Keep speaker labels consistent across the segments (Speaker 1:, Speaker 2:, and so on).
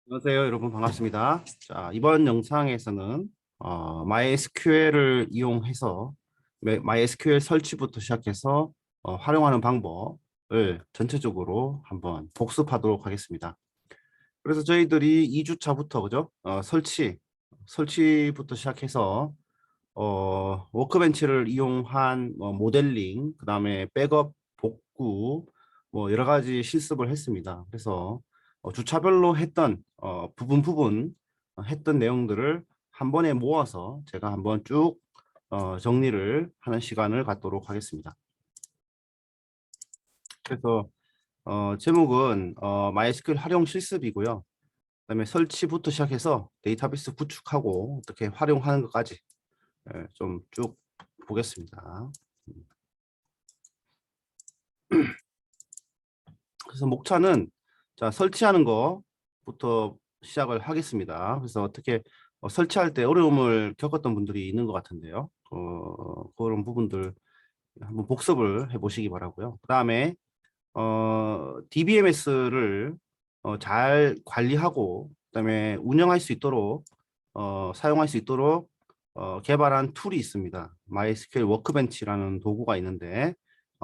Speaker 1: 안녕하세요, 여러분 반갑습니다. 자, 이번 영상에서는 MySQL을 이용해서 MySQL 설치부터 시작해서 활용하는 방법을 전체적으로 한번 복습하도록 하겠습니다. 그래서 저희들이 2주차부터 그죠? 설치부터 시작해서 워크벤치를 이용한 모델링, 그다음에 백업, 복구, 뭐 여러 가지 실습을 했습니다. 그래서 주차별로 했던 부분 했던 내용들을 한 번에 모아서 제가 한번 쭉 정리를 하는 시간을 갖도록 하겠습니다. 그래서 제목은 MySQL 활용 실습이고요. 그다음에 설치부터 시작해서 데이터베이스 구축하고 어떻게 활용하는 것까지 좀 쭉 보겠습니다. 그래서 목차는 자 설치하는 거부터 시작을 하겠습니다. 그래서 어떻게 설치할 때 어려움을 겪었던 분들이 있는 것 같은데요. 그런 부분들 한번 복습을 해보시기 바라고요. 그 다음에 DBMS를 잘 관리하고 그다음에 운영할 수 있도록 사용할 수 있도록 개발한 툴이 있습니다. MySQL 워크벤치라는 도구가 있는데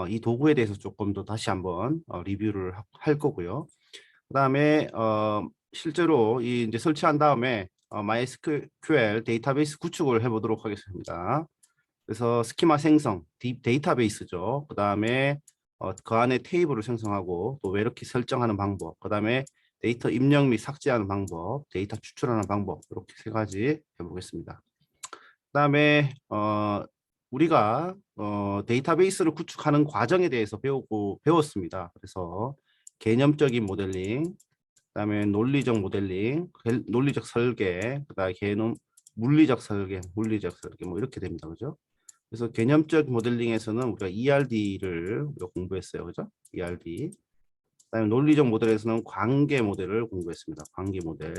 Speaker 1: 이 도구에 대해서 조금 더 다시 한번 리뷰를 할 거고요. 그다음에 실제로 이제 설치한 다음에 MySQL 데이터베이스 구축을 해보도록 하겠습니다. 그래서 스키마 생성, 데이터베이스죠. 그다음에 그 안에 테이블을 생성하고 또 이렇게 설정하는 방법, 그다음에 데이터 입력 및 삭제하는 방법, 데이터 추출하는 방법 이렇게 세 가지 해보겠습니다. 그다음에 우리가 데이터베이스를 구축하는 과정에 대해서 배웠습니다. 그래서 개념적인 모델링, 그다음에 논리적 모델링, 논리적 설계, 그다음에 개념 물리적 설계, 뭐 이렇게 됩니다. 그죠? 그래서 개념적 모델링에서는 우리가 ERD를 공부했어요. 그죠? ERD. 그다음에 논리적 모델에서는 관계 모델을 공부했습니다. 관계 모델.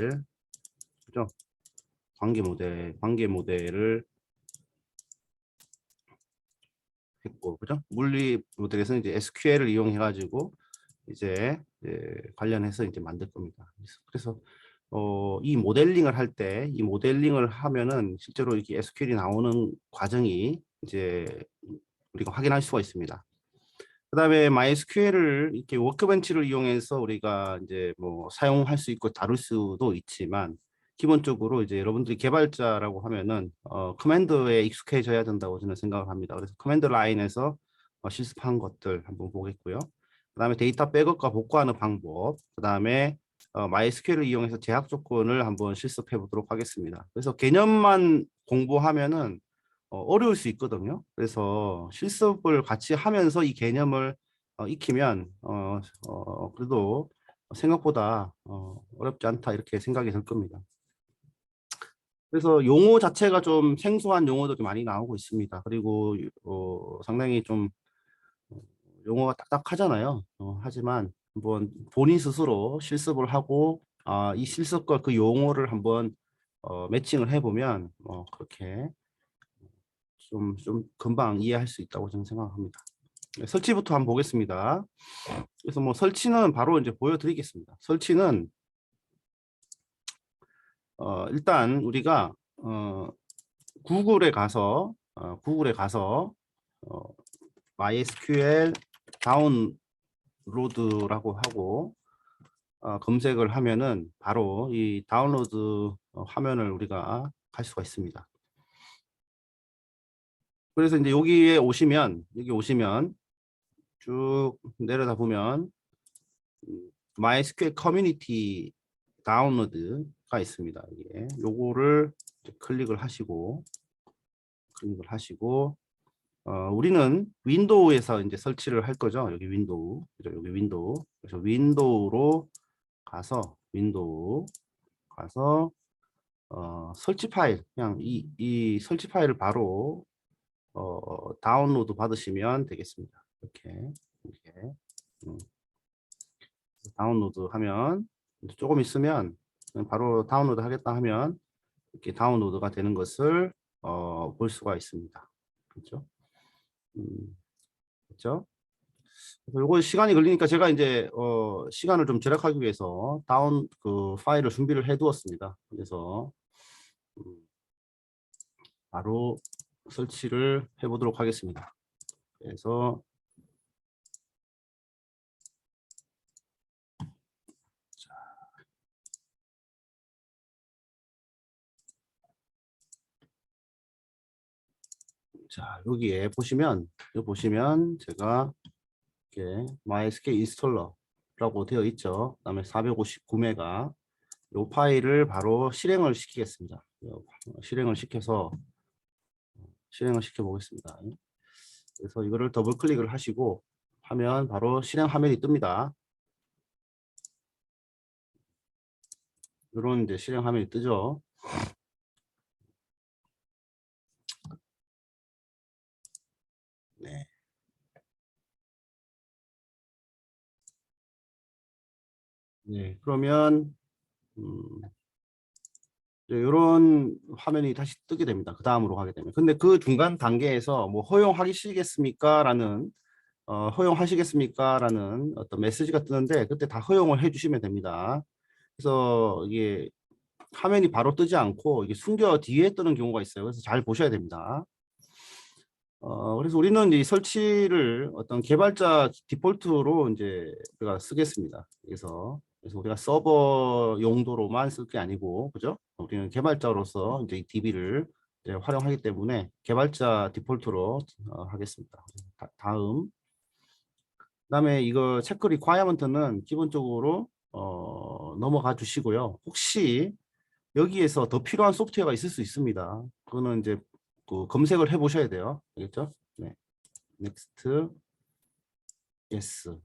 Speaker 1: 그죠? 관계 모델을 했고, 그죠? 물리 모델에서는 이제 SQL을 이용해 가지고 이제 관련해서 이제 만들 겁니다. 그래서 이 모델링을 할 때, 이 모델링을 하면은 실제로 이렇게 SQL이 나오는 과정이 이제 우리가 확인할 수가 있습니다. 그다음에 MySQL을 이렇게 워크벤치를 이용해서 우리가 이제 뭐 사용할 수 있고 다룰 수도 있지만 기본적으로 이제 여러분들이 개발자라고 하면은 커맨드에 익숙해져야 된다고 저는 생각을 합니다. 그래서 커맨드 라인에서 실습한 것들 한번 보겠고요. 그다음에 데이터 백업과 복구하는 방법, 그다음에 MySQL을 이용해서 제약 조건을 한번 실습해 보도록 하겠습니다. 그래서 개념만 공부하면은 어려울 수 있거든요. 그래서 실습을 같이 하면서 이 개념을 익히면 그래도 생각보다 어렵지 않다 이렇게 생각이 들 겁니다. 그래서 용어 자체가 좀 생소한 용어들이 많이 나오고 있습니다. 그리고 상당히 좀 용어가 딱딱하잖아요. 하지만 한번 본인 스스로 실습을 하고 이 실습과 그 용어를 한번 매칭을 해보면 그렇게 좀 금방 이해할 수 있다고 저는 생각합니다. 설치부터 한번 보겠습니다. 그래서 뭐 설치는 바로 이제 보여드리겠습니다. 설치는 일단 우리가 구글에 가서 MySQL 다운로드라고 하고 검색을 하면은 바로 이 다운로드 화면을 우리가 갈 수가 있습니다. 그래서 이제 여기 오시면 쭉 내려다 보면 MySQL 커뮤니티 다운로드가 있습니다. 요거를 클릭을 하시고 우리는 윈도우에서 이제 설치를 할 거죠. 여기 윈도우, 그죠? 여기 윈도우. 그래서 윈도우로 가서 설치 파일, 그냥 이 설치 파일을 바로 다운로드 받으시면 되겠습니다. 이렇게 다운로드 하면 조금 있으면 바로 다운로드 하겠다 하면 이렇게 다운로드가 되는 것을 볼 수가 있습니다. 그렇죠? 그렇죠? 요거 시간이 걸리니까 제가 이제 시간을 좀 절약하기 위해서 다운 그 파일을 준비를 해 두었습니다. 그래서 음, 바로 설치를 해 보도록 하겠습니다. 그래서 자, 여기에 보시면 여기 보시면 제가 이렇게 MySQL 인스톨러라고 되어 있죠. 그다음에 459메가 이 파일을 바로 실행을 시키겠습니다. 실행을 시켜서 실행을 시켜 보겠습니다. 그래서 이거를 더블 클릭을 하시고 하면 바로 실행 화면이 뜹니다. 이런 이제 실행 화면이 뜨죠. 네. 네. 그러면 이런 화면이 다시 뜨게 됩니다. 그 다음으로 하게 되면. 근데 그 중간 단계에서 뭐 허용하시겠습니까? 라는 허용하시겠습니까? 라는 어떤 메시지가 뜨는데 그때 다 허용을 해주시면 됩니다. 그래서 이게 화면이 바로 뜨지 않고 이게 숨겨 뒤에 뜨는 경우가 있어요. 그래서 잘 보셔야 됩니다. 그래서 우리는 이 설치를 어떤 개발자 디폴트로 이제 우리가 쓰겠습니다. 그래서 우리가 서버 용도로만 쓸 게 아니고, 그죠? 우리는 개발자로서 이제 이 DB를 이제 활용하기 때문에 개발자 디폴트로 하겠습니다. 다음. 그다음에 이거 체크 리콰이어먼트는 기본적으로 넘어가 주시고요. 혹시 여기에서 더 필요한 소프트웨어가 있을 수 있습니다. 그거는 이제 그 검색을 해 보셔야 돼요. 알겠죠? 네. next, yes.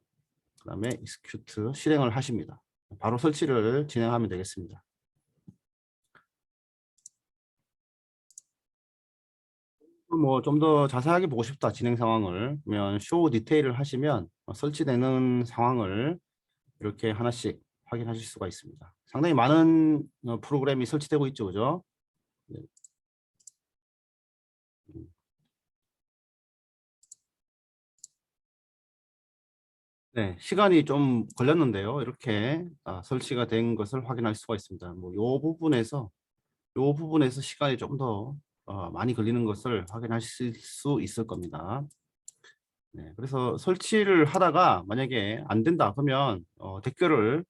Speaker 1: 그다음에 execute 실행을 하십니다. 바로 설치를 진행하면 되겠습니다. 뭐 좀 더 자세하게 보고 싶다 진행 상황을 그러면 show detail을 하시면 설치되는 상황을 이렇게 하나씩 확인하실 수가 있습니다. 상당히 많은 프로그램이 설치되고 있죠, 그죠? 네. 네, 시간이 좀 걸렸는데요. 이렇게 설치가 된 것을 확인할 수가 있습니다. 뭐, 요 부분에서 시간이 좀 더 많이 걸리는 것을 확인하실 수 있을 겁니다. 네, 그래서 설치를 하다가 만약에 안 된다 그러면 댓글을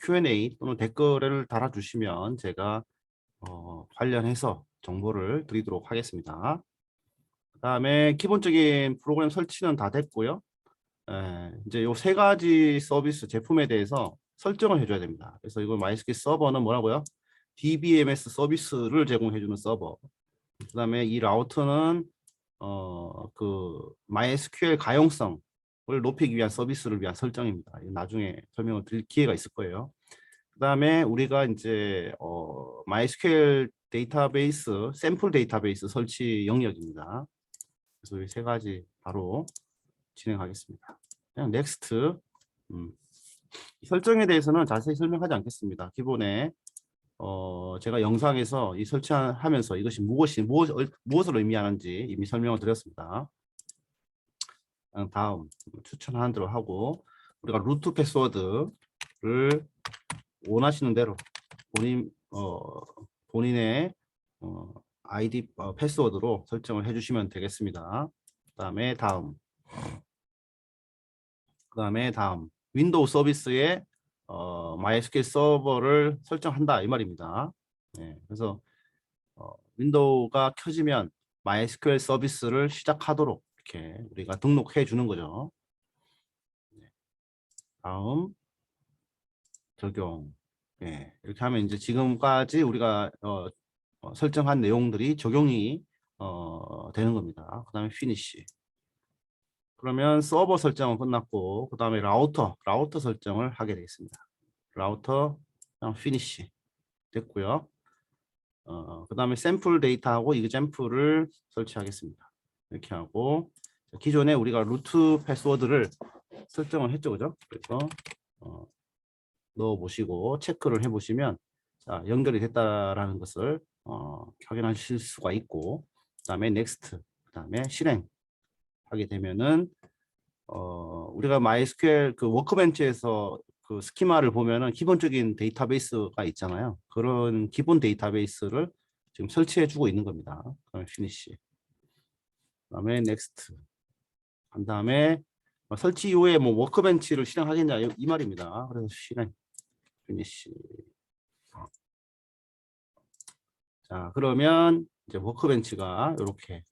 Speaker 1: Q&A 또는 댓글을 달아주시면 제가 관련해서 정보를 드리도록 하겠습니다. 그다음에 기본적인 프로그램 설치는 다 됐고요. 이제 요 세 가지 서비스 제품에 대해서 설정을 해줘야 됩니다. 그래서 이걸 MySQL 서버는 뭐라고요? DBMS 서비스를 제공해주는 서버. 그다음에 이 라우터는 그 MySQL 가용성을 높이기 위한 서비스를 위한 설정입니다. 나중에 설명을 드릴 기회가 있을 거예요. 그다음에 우리가 이제 MySQL 데이터베이스, 샘플 데이터베이스 설치 영역입니다. 그래서 이 세 가지 바로 진행하겠습니다. 그냥 넥스트. 설정에 대해서는 자세히 설명하지 않겠습니다. 기본에 제가 영상에서 이 설치하면서 이것이 무엇을 의미하는지 이미 설명을 드렸습니다. 다음 추천하는 대로 하고 우리가 루트 패스워드를 원하시는 대로 본인의 아이디 패스워드로 설정을 해주시면 되겠습니다. 그다음에 다음 윈도우 서비스에 MySQL 서버를 설정한다 이 말입니다. 네, 그래서 윈도우가 켜지면 MySQL 서비스를 시작하도록 이렇게 우리가 등록해 주는 거죠. 네, 다음 적용. 네, 이렇게 하면 이제 지금까지 우리가 설정한 내용들이 적용이 되는 겁니다. 그 다음에 피니시. 그러면 서버 설정은 끝났고 그 다음에 라우터 설정을 하게 되겠습니다. 라우터 그냥 피니시 됐고요. 그 다음에 샘플 데이터하고 이그젬플을 설치하겠습니다. 이렇게 하고 기존에 우리가 루트 패스워드를 설정을 했죠, 그죠? 그래서 넣어 보시고 체크를 해 보시면 자, 연결이 됐다라는 것을 확인하실 수가 있고, 그다음에 넥스트, 그다음에 실행하게 되면은 우리가 MySQL 그 워크벤치에서 그 스키마를 보면은 기본적인 데이터베이스가 있잖아요. 그런 기본 데이터베이스를 지금 설치해 주고 있는 겁니다. 피니시. 그다음에 넥스트. 한 다음에 설치 이후에 뭐 워크벤치를 실행하겠냐 이 말입니다. 그래서 실행. 피니시. 자, 그러면 이제 워크벤치가 이렇게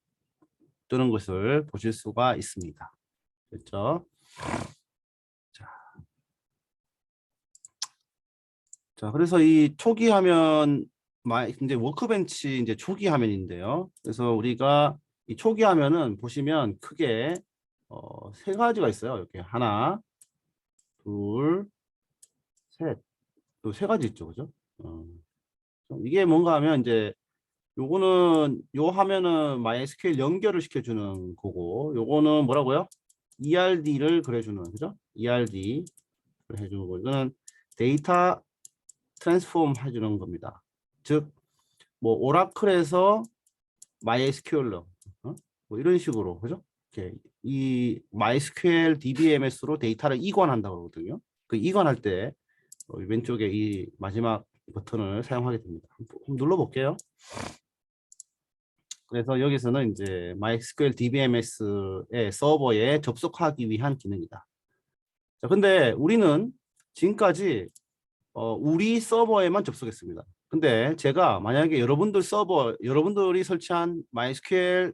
Speaker 1: 뜨는 것을 보실 수가 있습니다. 됐죠? 자, 그래서 이 초기 화면, 이제 워크벤치 이제 초기 화면인데요. 그래서 우리가 이 초기 화면은 보시면 크게 세 가지가 있어요. 이렇게 하나, 둘, 셋, 또 세 가지 있죠, 그죠? 이게 뭔가 하면 이제 요거는 요 화면은 MySQL 연결을 시켜주는 거고, 요거는 뭐라고요? ERD를 그려주는, 그죠? ERD를 해주는 거. 이거는 데이터 트랜스폼 해주는 겁니다. 즉, 뭐 오라클에서 MySQL로, 뭐 이런 식으로, 그죠? 이렇게 이 MySQL DBMS로 데이터를 이관한다고 그러거든요. 그 이관할 때 왼쪽에 이 마지막 버튼을 사용하게 됩니다. 한번 눌러볼게요. 그래서 여기서는 이제 MySQL DBMS의 서버에 접속하기 위한 기능이다. 자, 근데 우리는 지금까지 우리 서버에만 접속했습니다. 근데 제가 만약에 여러분들이 설치한 MySQL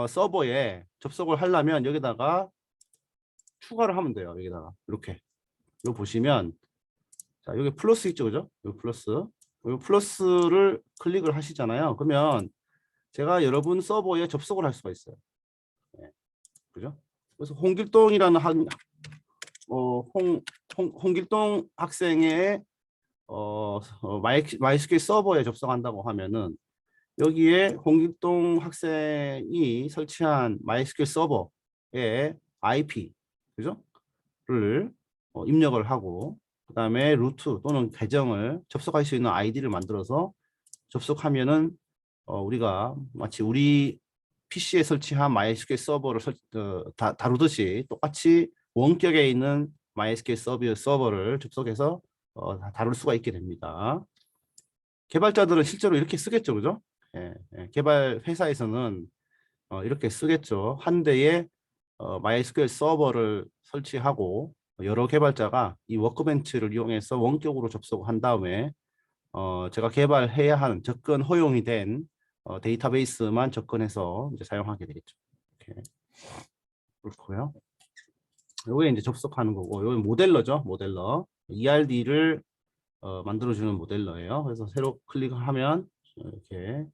Speaker 1: 서버에 접속을 하려면 여기다가 추가를 하면 돼요. 여기다가 이렇게 이거 보시면 자 여기 플러스 있죠, 그죠? 여기 플러스, 여기 플러스를 클릭을 하시잖아요. 그러면 제가 여러분 서버에 접속을 할 수가 있어요. 네, 그죠? 그래서 홍길동이라는 홍길동 학생의 MySQL 서버에 접속한다고 하면은 여기에 홍길동 학생이 설치한 MySQL 서버의 IP, 그죠? 를 입력을 하고 그다음에 루트 또는 계정을 접속할 수 있는 아이디를 만들어서 접속하면은 우리가 마치 우리 PC에 설치한 MySQL 서버를 다루듯이 똑같이 원격에 있는 MySQL 서버를 접속해서 다룰 수가 있게 됩니다. 개발자들은 실제로 이렇게 쓰겠죠, 그죠? 예, 개발 회사에서는 이렇게 쓰겠죠. 한 대에 MySQL 서버를 설치하고 여러 개발자가 이 워크벤치를 이용해서 원격으로 접속한 다음에 제가 개발해야 하는 접근 허용이 된 데이터베이스만 접근해서 이제 사용하게 되겠죠. 이렇게 그렇고요. 요게 이제 접속하는 거고, 요게 모델러죠, 모델러. ERD를 만들어주는 모델러예요. 그래서 새로 클릭하면 이렇게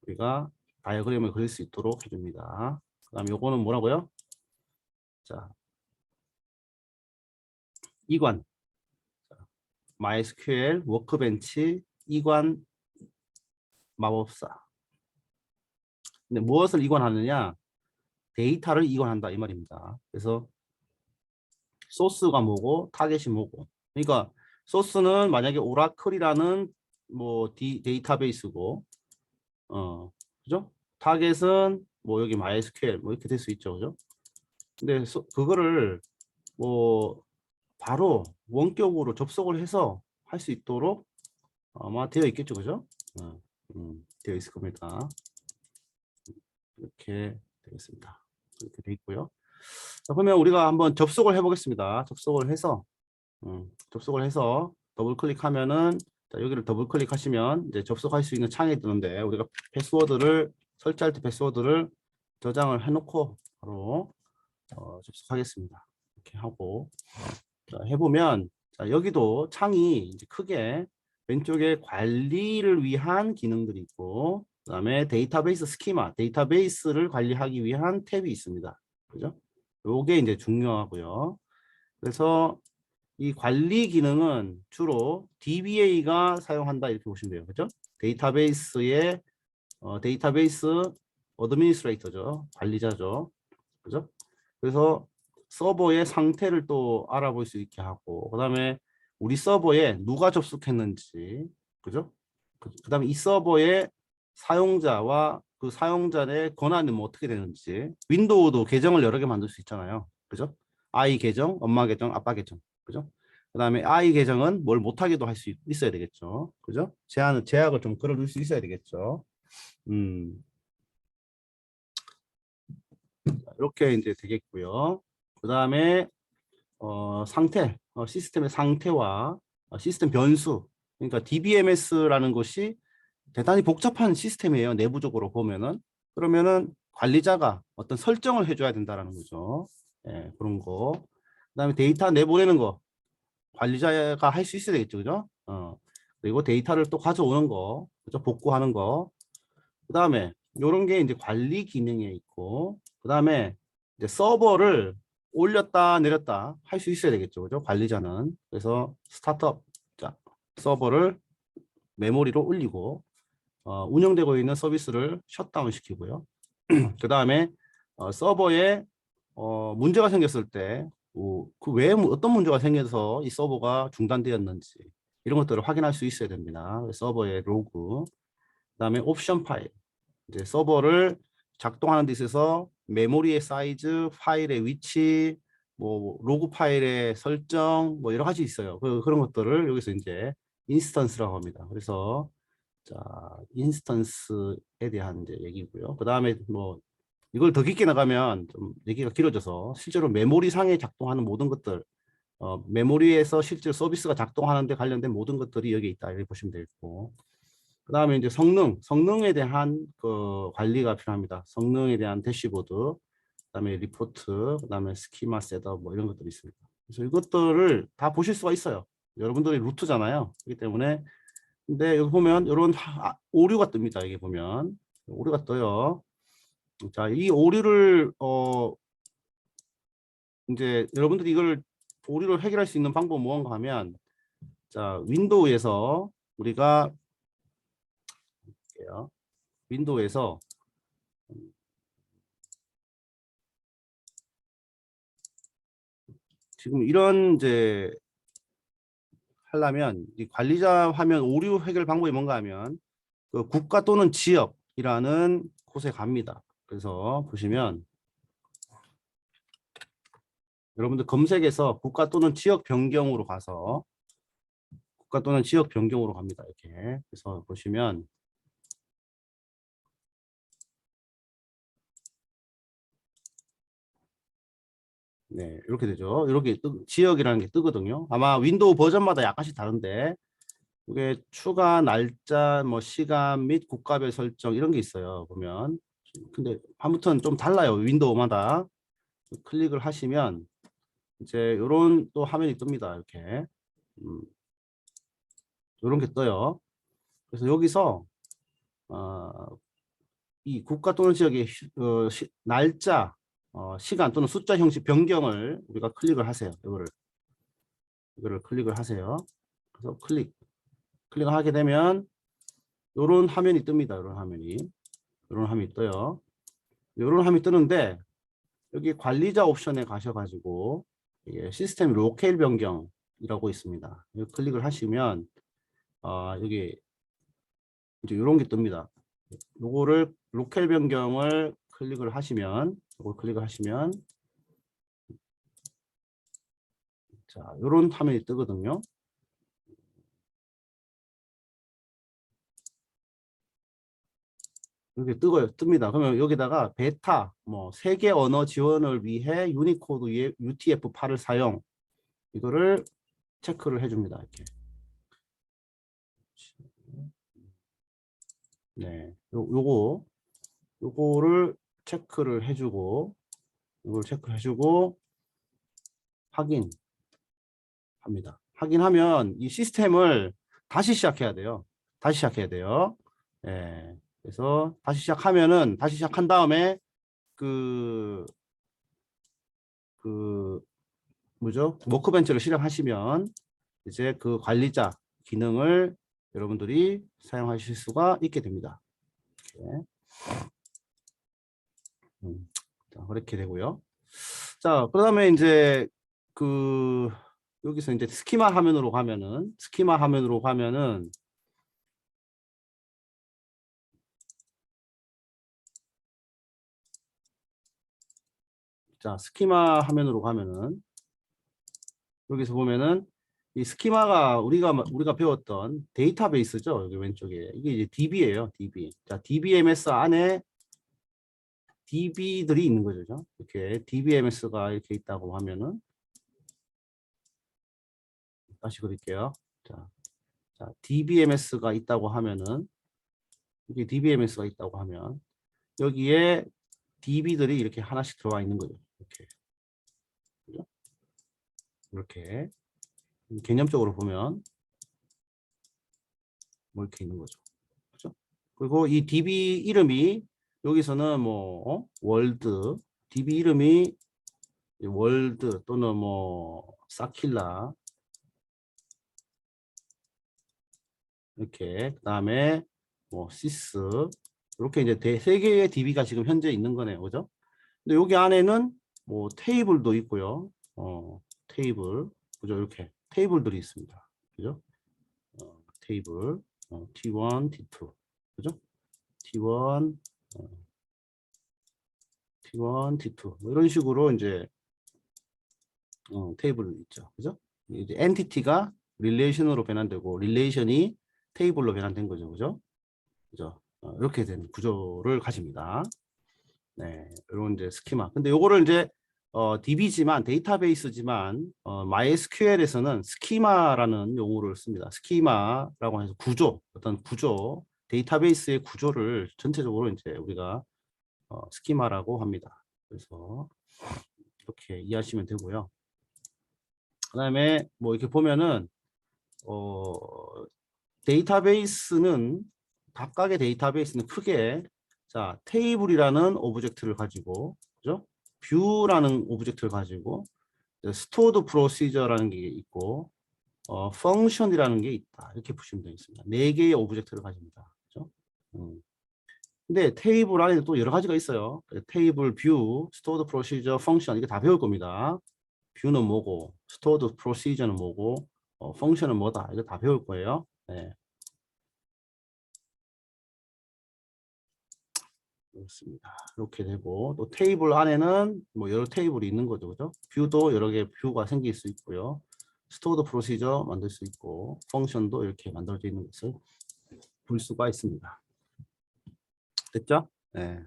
Speaker 1: 우리가 다이어그램을 그릴 수 있도록 해줍니다. 그다음에 요거는 뭐라고요? 자, 이관. MySQL 워크벤치 이관 마법사. 근데 무엇을 이관하느냐? 데이터를 이관한다 이 말입니다. 그래서 소스가 뭐고 타겟이 뭐고. 그러니까 소스는 만약에 오라클이라는 뭐 데이터베이스고, 그죠? 타겟은 뭐 여기 MySQL 뭐 이렇게 될 수 있죠, 그죠? 근데 그거를 뭐 바로 원격으로 접속을 해서 할 수 있도록 아마 되어 있겠죠, 그죠? 되어 있을 겁니다. 이렇게 되겠습니다. 이렇게 돼 있고요. 자, 그러면 우리가 한번 접속을 해보겠습니다. 접속을 해서 더블 클릭하면은 자, 여기를 더블 클릭하시면 이제 접속할 수 있는 창이 뜨는데 우리가 패스워드를 설치할 때 패스워드를 저장을 해놓고 바로 접속하겠습니다. 이렇게 하고 자, 해보면 자, 여기도 창이 이제 크게 왼쪽에 관리를 위한 기능들이 있고 그다음에 데이터베이스 스키마, 데이터베이스를 관리하기 위한 탭이 있습니다. 그죠? 요게 이제 중요하고요. 그래서 이 관리 기능은 주로 DBA가 사용한다 이렇게 보시면 돼요. 그죠? 데이터베이스의 데이터베이스 어드미니스트레이터죠. 관리자죠. 그죠? 그래서 서버의 상태를 또 알아볼 수 있게 하고 그다음에 우리 서버에 누가 접속했는지 그죠? 그다음에 이 서버의 사용자와 그 사용자의 권한이 뭐 어떻게 되는지 윈도우도 계정을 여러 개 만들 수 있잖아요. 그죠? 아이 계정, 엄마 계정, 아빠 계정. 그죠? 그다음에 아이 계정은 뭘 못하게도 할 수 있어야 되겠죠. 그죠? 제약을 좀 걸어둘 수 있어야 되겠죠. 음, 이렇게 이제 되겠고요. 그다음에 상태, 시스템의 상태와 시스템 변수. 그러니까 DBMS라는 것이 대단히 복잡한 시스템이에요. 내부적으로 보면은. 그러면은 관리자가 어떤 설정을 해줘야 된다라는 거죠. 예, 그런 거. 그다음에 데이터 내보내는 거 관리자가 할 수 있어야 되겠죠, 그죠? 그리고 데이터를 또 가져오는 거, 그죠? 복구하는 거. 그다음에 요런 게 이제 관리 기능에 있고, 그다음에 이제 서버를 올렸다 내렸다 할 수 있어야 되겠죠, 그죠? 관리자는. 그래서 스타트업, 자, 서버를 메모리로 올리고 운영되고 있는 서비스를 셧다운 시키고요. 그 다음에 서버에 문제가 생겼을 때 그 왜 어떤 문제가 생겨서 이 서버가 중단되었는지 이런 것들을 확인할 수 있어야 됩니다. 서버의 로그, 그다음에 옵션 파일, 이제 서버를 작동하는 데 있어서 메모리의 사이즈, 파일의 위치, 뭐 로그 파일의 설정, 뭐 여러 가지 있어요. 그런 것들을 여기서 이제 인스턴스라고 합니다. 그래서 자, 인스턴스에 대한 이제 얘기고요. 그 다음에 뭐 이걸 더 깊게 나가면 좀 얘기가 길어져서 실제로 메모리 상에 작동하는 모든 것들, 메모리에서 실제 서비스가 작동하는 데 관련된 모든 것들이 여기 있다 이렇게 보시면 되겠고, 그 다음에 이제 성능에 대한 그 관리가 필요합니다. 성능에 대한 대시보드, 그 다음에 리포트, 그 다음에 스키마 셋업 뭐 이런 것들이 있습니다. 그래서 이것들을 다 보실 수가 있어요. 여러분들이 루트잖아요. 그렇기 때문에 근데 여기 보면 이런 오류가 뜹니다. 이게 보면 오류가 떠요. 자, 이 오류를 이제 여러분들이 이걸 오류를 해결할 수 있는 방법은 무언가 하면, 자, 윈도우에서 우리가 볼게요. 윈도우에서 지금 이런 이제 하려면 이 관리자 화면 오류 해결 방법이 뭔가 하면 그 국가 또는 지역이라는 곳에 갑니다. 그래서 보시면 여러분들 검색에서 국가 또는 지역 변경으로 가서 국가 또는 지역 변경으로 갑니다. 이렇게. 그래서 보시면 네, 이렇게 되죠. 이렇게 지역이라는 게 뜨거든요. 아마 윈도우 버전마다 약간씩 다른데 이게 추가 날짜, 뭐 시간 및 국가별 설정 이런 게 있어요. 보면. 근데 아무튼 좀 달라요. 윈도우마다. 클릭을 하시면 이제 이런 또 화면이 뜹니다. 이렇게. 이런 게 떠요. 그래서 여기서 이 국가 또는 지역의 날짜, 시간 또는 숫자 형식 변경을 우리가 클릭을 하세요. 이거를 클릭을 하세요. 그래서 클릭을 하게 되면 이런 화면이 뜹니다. 이런 화면이 떠요. 이런 화면이 뜨는데 여기 관리자 옵션에 가셔가지고 이게 시스템 로케일 변경이라고 있습니다. 여기 클릭을 하시면 여기 이제 이런 게 뜹니다. 요거를 로컬 변경을 클릭을 하시면 이걸 클릭을 하시면 자, 요런 화면이 뜨거든요. 이렇게 뜹니다. 그러면 여기다가 베타 뭐 세계 언어 지원을 위해 유니코드 UTF-8을 사용 이거를 체크를 해줍니다. 이렇게. 네, 요거를 체크를 해주고 이걸 체크해주고 확인합니다. 확인하면 이 시스템을 다시 시작해야 돼요. 다시 시작해야 돼요. 예. 그래서 다시 시작한 다음에 그, 그, 뭐죠? 워크벤치를 실행하시면 이제 그 관리자 기능을 여러분들이 사용하실 수가 있게 됩니다. 이렇게. 자, 그렇게 되고요. 자, 그다음에 이제 그 여기서 이제 스키마 화면으로 가면은 자, 스키마 화면으로 가면은 여기서 보면은 이 스키마가 우리가 배웠던 데이터베이스죠. 여기 왼쪽에 이게 이제 DB예요. DB. 자, DBMS 안에 DB들이 있는 거죠. 이렇게 DBMS가 이렇게 있다고 하면은 다시 그릴게요. 자, DBMS가 있다고 하면은 이게 DBMS가 있다고 하면 여기에 DB들이 이렇게 하나씩 들어와 있는 거죠. 이렇게. 그죠? 이렇게 개념적으로 보면 뭐 이렇게 있는 거죠. 그죠? 그리고 이 DB 이름이 여기서는 뭐 월드 DB 이름이 월드 또는 뭐 사킬라 이렇게 그다음에 뭐 시스 이렇게 이제 세 개의 DB가 지금 현재 있는 거네요. 그죠? 근데 여기 안에는 뭐 테이블도 있고요. 테이블 그죠? 이렇게 테이블들이 있습니다. 그죠? 테이블 T1, T2 그죠? T1, T1, T2 뭐 이런 식으로 이제 테이블이 있죠. 그죠? 이제 엔티티가 릴레이션으로 변환되고 릴레이션이 테이블로 변환된 거죠. 그죠? 그죠? 이렇게 된 구조를 가집니다. 네, 이런 이제 스키마. 근데 요거를 이제 DB지만 데이터베이스지만 MySQL에서는 스키마라는 용어를 씁니다. 스키마라고 해서 구조, 어떤 구조, 데이터베이스의 구조를 전체적으로 이제 우리가 스키마라고 합니다. 그래서 이렇게 이해하시면 되고요. 그다음에 뭐 이렇게 보면은 데이터베이스는 각각의 데이터베이스는 크게 자 테이블이라는 오브젝트를 가지고 그죠? 뷰라는 오브젝트를 가지고 스토어드 프로시저라는 게 있고 펑션이라는 게 있다 이렇게 보시면 되겠습니다. 네 개의 오브젝트를 가집니다. 그죠? 근데 테이블 안에 또 여러 가지가 있어요. 테이블, 뷰, 스토어드 프로시저, 펑션 이게 다 배울 겁니다. 뷰는 뭐고, 스토어드 프로시저는 뭐고, 펑션은 뭐다 이거 다 배울 거예요. 네. 그렇습니다. 이렇게 되고 또 테이블 안에는 뭐 여러 테이블이 있는 거죠, 그죠? 뷰도 여러 개 뷰가 생길 수 있고요. 스토어드 프로시저 만들 수 있고 펑션도 이렇게 만들어져 있는 것을 볼 수가 있습니다. 됐죠? 네.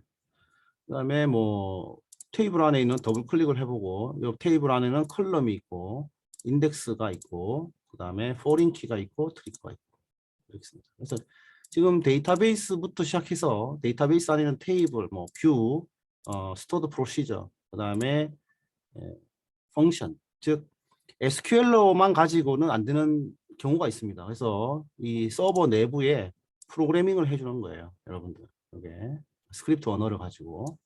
Speaker 1: 그다음에 뭐 테이블 안에 있는 더블 클릭을 해보고 이 테이블 안에는 컬럼이 있고 인덱스가 있고 그다음에 포린 키가 있고 트리거가 있고 이렇게 있습니다. 그래서 지금 데이터베이스부터 시작해서 데이터베이스 안에는 테이블, 뭐 뷰, 스토어드 프로시저, 그다음에 펑션, 즉 SQL로만 가지고는 안 되는 경우가 있습니다. 그래서 이 서버 내부에 프로그래밍을 해주는 거예요, 여러분들. 이게 스크립트 언어를 가지고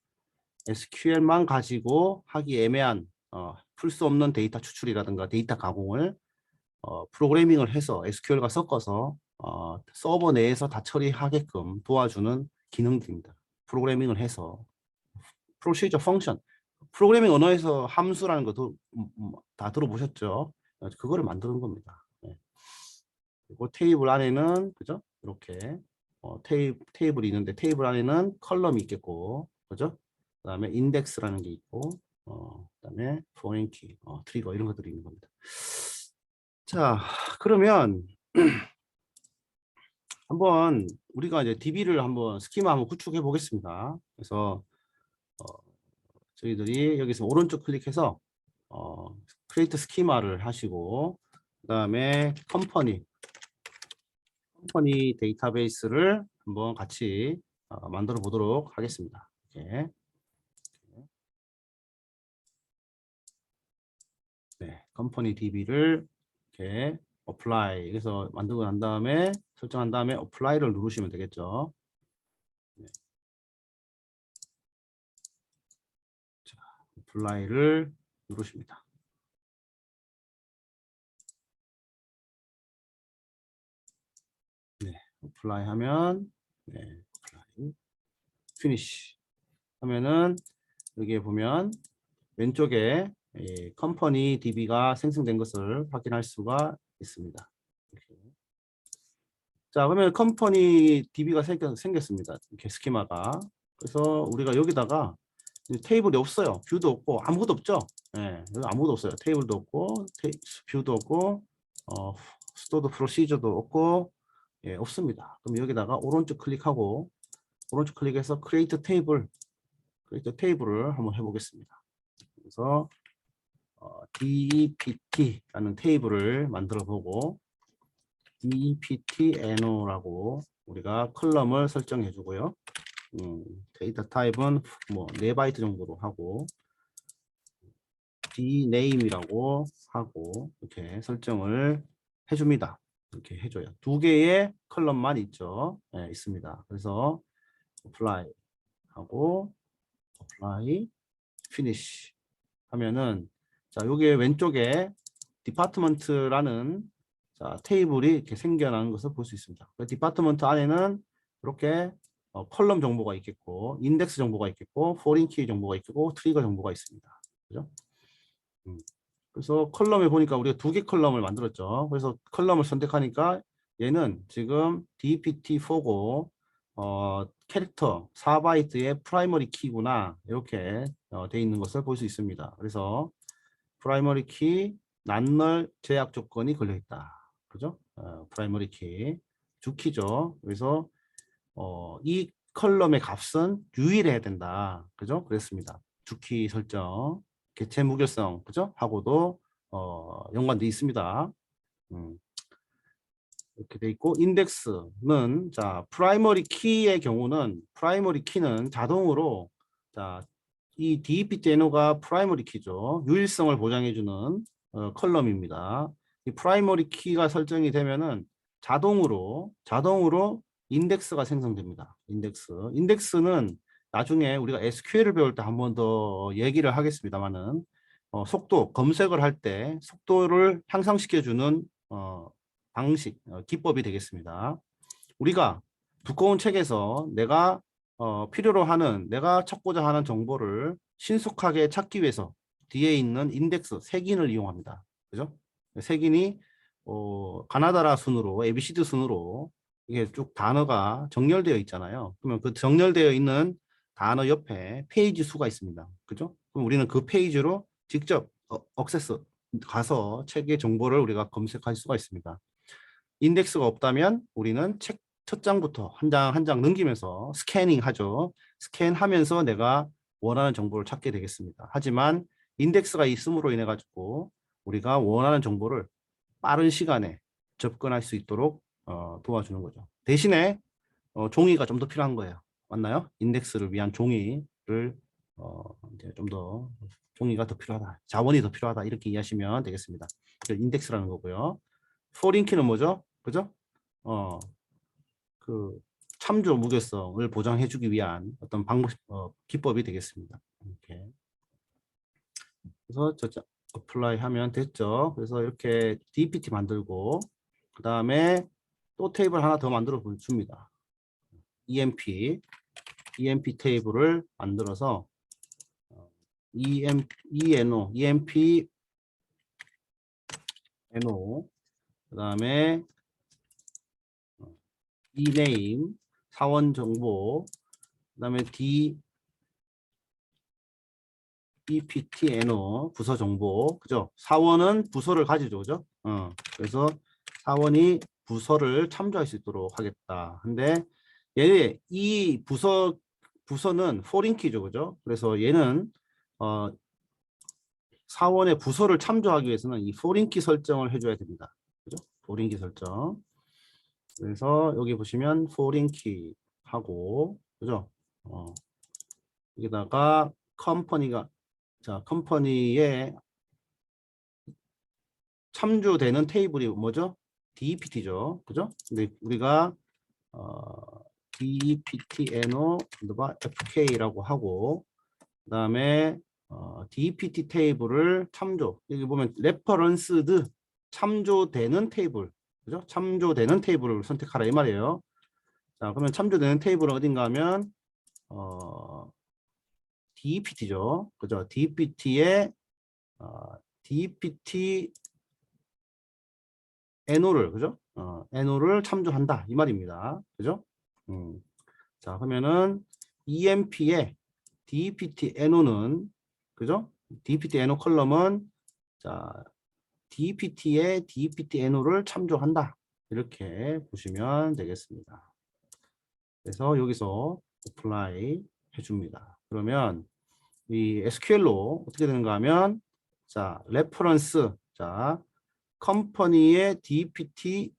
Speaker 1: SQL만 가지고 하기 애매한 풀 수 없는 데이터 추출이라든가 데이터 가공을 프로그래밍을 해서 SQL과 섞어서 서버 내에서 다 처리하게끔 도와주는 기능들입니다. 프로그래밍을 해서 프로시저 펑션 프로그래밍 언어에서 함수라는 것도 다 들어보셨죠? 그거를 만드는 겁니다. 네. 그리고 테이블 안에는 그죠? 이렇게 테이블이 있는데 테이블 안에는 컬럼이 있겠고 그죠? 그다음에 인덱스라는 게 있고 그다음에 포인 키, 트리거 이런 것들이 있는 겁니다. 자, 그러면 한번 우리가 이제 DB를 한번 스키마 한번 구축해 보겠습니다. 그래서 저희들이 여기서 오른쪽 클릭해서 크리에이트 스키마를 하시고 그다음에 컴퍼니 데이터베이스를 한번 같이 만들어 보도록 하겠습니다. 이렇게. 네, 컴퍼니 DB를 이렇게 apply 해서 만들고 난 다음에 설정한 다음에 apply를 누르시면 되겠죠. 네. 자, apply를 누르십니다. 네, apply 하면 네, apply finish 하면은 여기에 보면 왼쪽에 컴퍼니 DB가 생성된 것을 확인할 수가 있습니다. 이렇게. 자, 그러면 컴퍼니 DB가 생겼습니다. 이렇게 스키마가. 그래서 우리가 여기다가 테이블이 없어요. 뷰도 없고 아무것도 없죠. 예, 여기 아무것도 없어요. 테이블도 없고 뷰도 없고 스토어드 프로시저도 없고 예, 없습니다. 그럼 여기다가 오른쪽 클릭하고 오른쪽 클릭해서 크리에이트 테이블을 한번 해보겠습니다. 그래서 DEPT라는 테이블을 만들어 보고 DEPT-NO라고 우리가 컬럼을 설정해 주고요. 데이터 타입은 뭐 4바이트 정도로 하고 dname이라고 하고 이렇게 설정을 해줍니다. 이렇게 해줘요. 2개의 컬럼만 있죠. 네, 있습니다. 그래서 apply 하고 apply finish 하면은 자 여기 왼쪽에 디파트먼트라는 자 테이블이 이렇게 생겨나는 것을 볼 수 있습니다. 디파트먼트 안에는 이렇게 컬럼 정보가 있겠고 인덱스 정보가 있겠고 포린 키 정보가 있겠고 트리거 정보가 있습니다. 그죠? 그래서 컬럼에 보니까 우리가 2개 컬럼을 만들었죠. 그래서 컬럼을 선택하니까 얘는 지금 DPT4고 캐릭터 4바이트의 프라이머리 키구나 이렇게 돼 있는 것을 볼 수 있습니다. 그래서 프라이머리 키 난널 제약 조건이 걸려 있다. 그죠? 프라이머리 키 주키죠. 그래서 이 컬럼의 값은 유일해야 된다. 그죠? 그랬습니다. 주키 설정 개체 무결성 그죠? 하고도 연관돼 있습니다. 이렇게 돼 있고 인덱스는 자 프라이머리 키의 경우는 프라이머리 키는 자동으로 자 이 DEPT-NO가 프라이머리 키죠. 유일성을 보장해주는 컬럼입니다. 이 프라이머리 키가 설정이 되면은 자동으로 인덱스가 생성됩니다. 인덱스는 나중에 우리가 SQL을 배울 때 한 번 더 얘기를 하겠습니다만은 속도 검색을 할 때 속도를 향상시켜주는 방식, 기법이 되겠습니다. 우리가 두꺼운 책에서 내가 필요로 하는, 내가 찾고자 하는 정보를 신속하게 찾기 위해서 뒤에 있는 인덱스, 색인을 이용합니다. 그죠? 색인이 가나다라 순으로, ABCD 순으로 이게 쭉 단어가 정렬되어 있잖아요. 그러면 그 정렬되어 있는 단어 옆에 페이지 수가 있습니다. 그죠? 그럼 우리는 그 페이지로 직접 액세스 가서 책의 정보를 우리가 검색할 수가 있습니다. 인덱스가 없다면 우리는 책 첫 장부터 한 장 한 장 넘기면서 스캐닝 하죠. 스캔하면서 내가 원하는 정보를 찾게 되겠습니다. 하지만 인덱스가 있음으로 인해 가지고 우리가 원하는 정보를 빠른 시간에 접근할 수 있도록 도와주는 거죠. 대신에 종이가 좀 더 필요한 거예요. 맞나요? 인덱스를 위한 종이를 이제 좀 더 종이가 더 필요하다. 자원이 더 필요하다. 이렇게 이해하시면 되겠습니다. 인덱스라는 거고요. 포린키는 뭐죠? 그죠? 그 참조 무결성을 보장해주기 위한 어떤 방법, 기법이 되겠습니다. 이렇게. 그래서 저 어플라이 하면 됐죠. 그래서 이렇게 DPT 만들고 그 다음에 또 테이블 하나 더 만들어 줍니다. EMP 테이블을 만들어서 EMP NO 그 다음에 dname 사원 정보 그 다음에 DEPT-NO 부서 정보 그죠? 사원은 부서를 가지죠, 그죠? 그래서 사원이 부서를 참조할 수 있도록 하겠다. 근데 이 부서는 포린키죠, 그죠? 그래서 얘는 사원의 부서를 참조하기 위해서는 이 포린키 설정을 해줘야 됩니다. 그죠? 포린키 설정. 그래서 여기 보시면 포린키 하고 그죠? 여기다가 컴퍼니에 참조되는 테이블이 뭐죠? DEPT죠. 그죠? 근데 우리가 DEPT-NO FK라고 하고 그다음에 DEPT 테이블을 참조. 여기 보면 레퍼런스드 참조되는 테이블. 그죠? 참조되는 테이블을 선택하라 이 말이에요. 자, 그러면 참조되는 테이블은 어딘가 하면 DEPT죠. 그죠? DEPT의 DEPT NO를 그죠? NO를 참조한다 이 말입니다. 그죠? 자, 그러면은 EMP에 DPT NO는 그죠? DPT NO 컬럼은 자 DPT의 DPT NO를 참조한다. 이렇게 보시면 되겠습니다. 그래서 여기서 apply 해줍니다. 그러면 이 SQL로 어떻게 되는가 하면 자 레퍼런스 자 컴퍼니의 DPT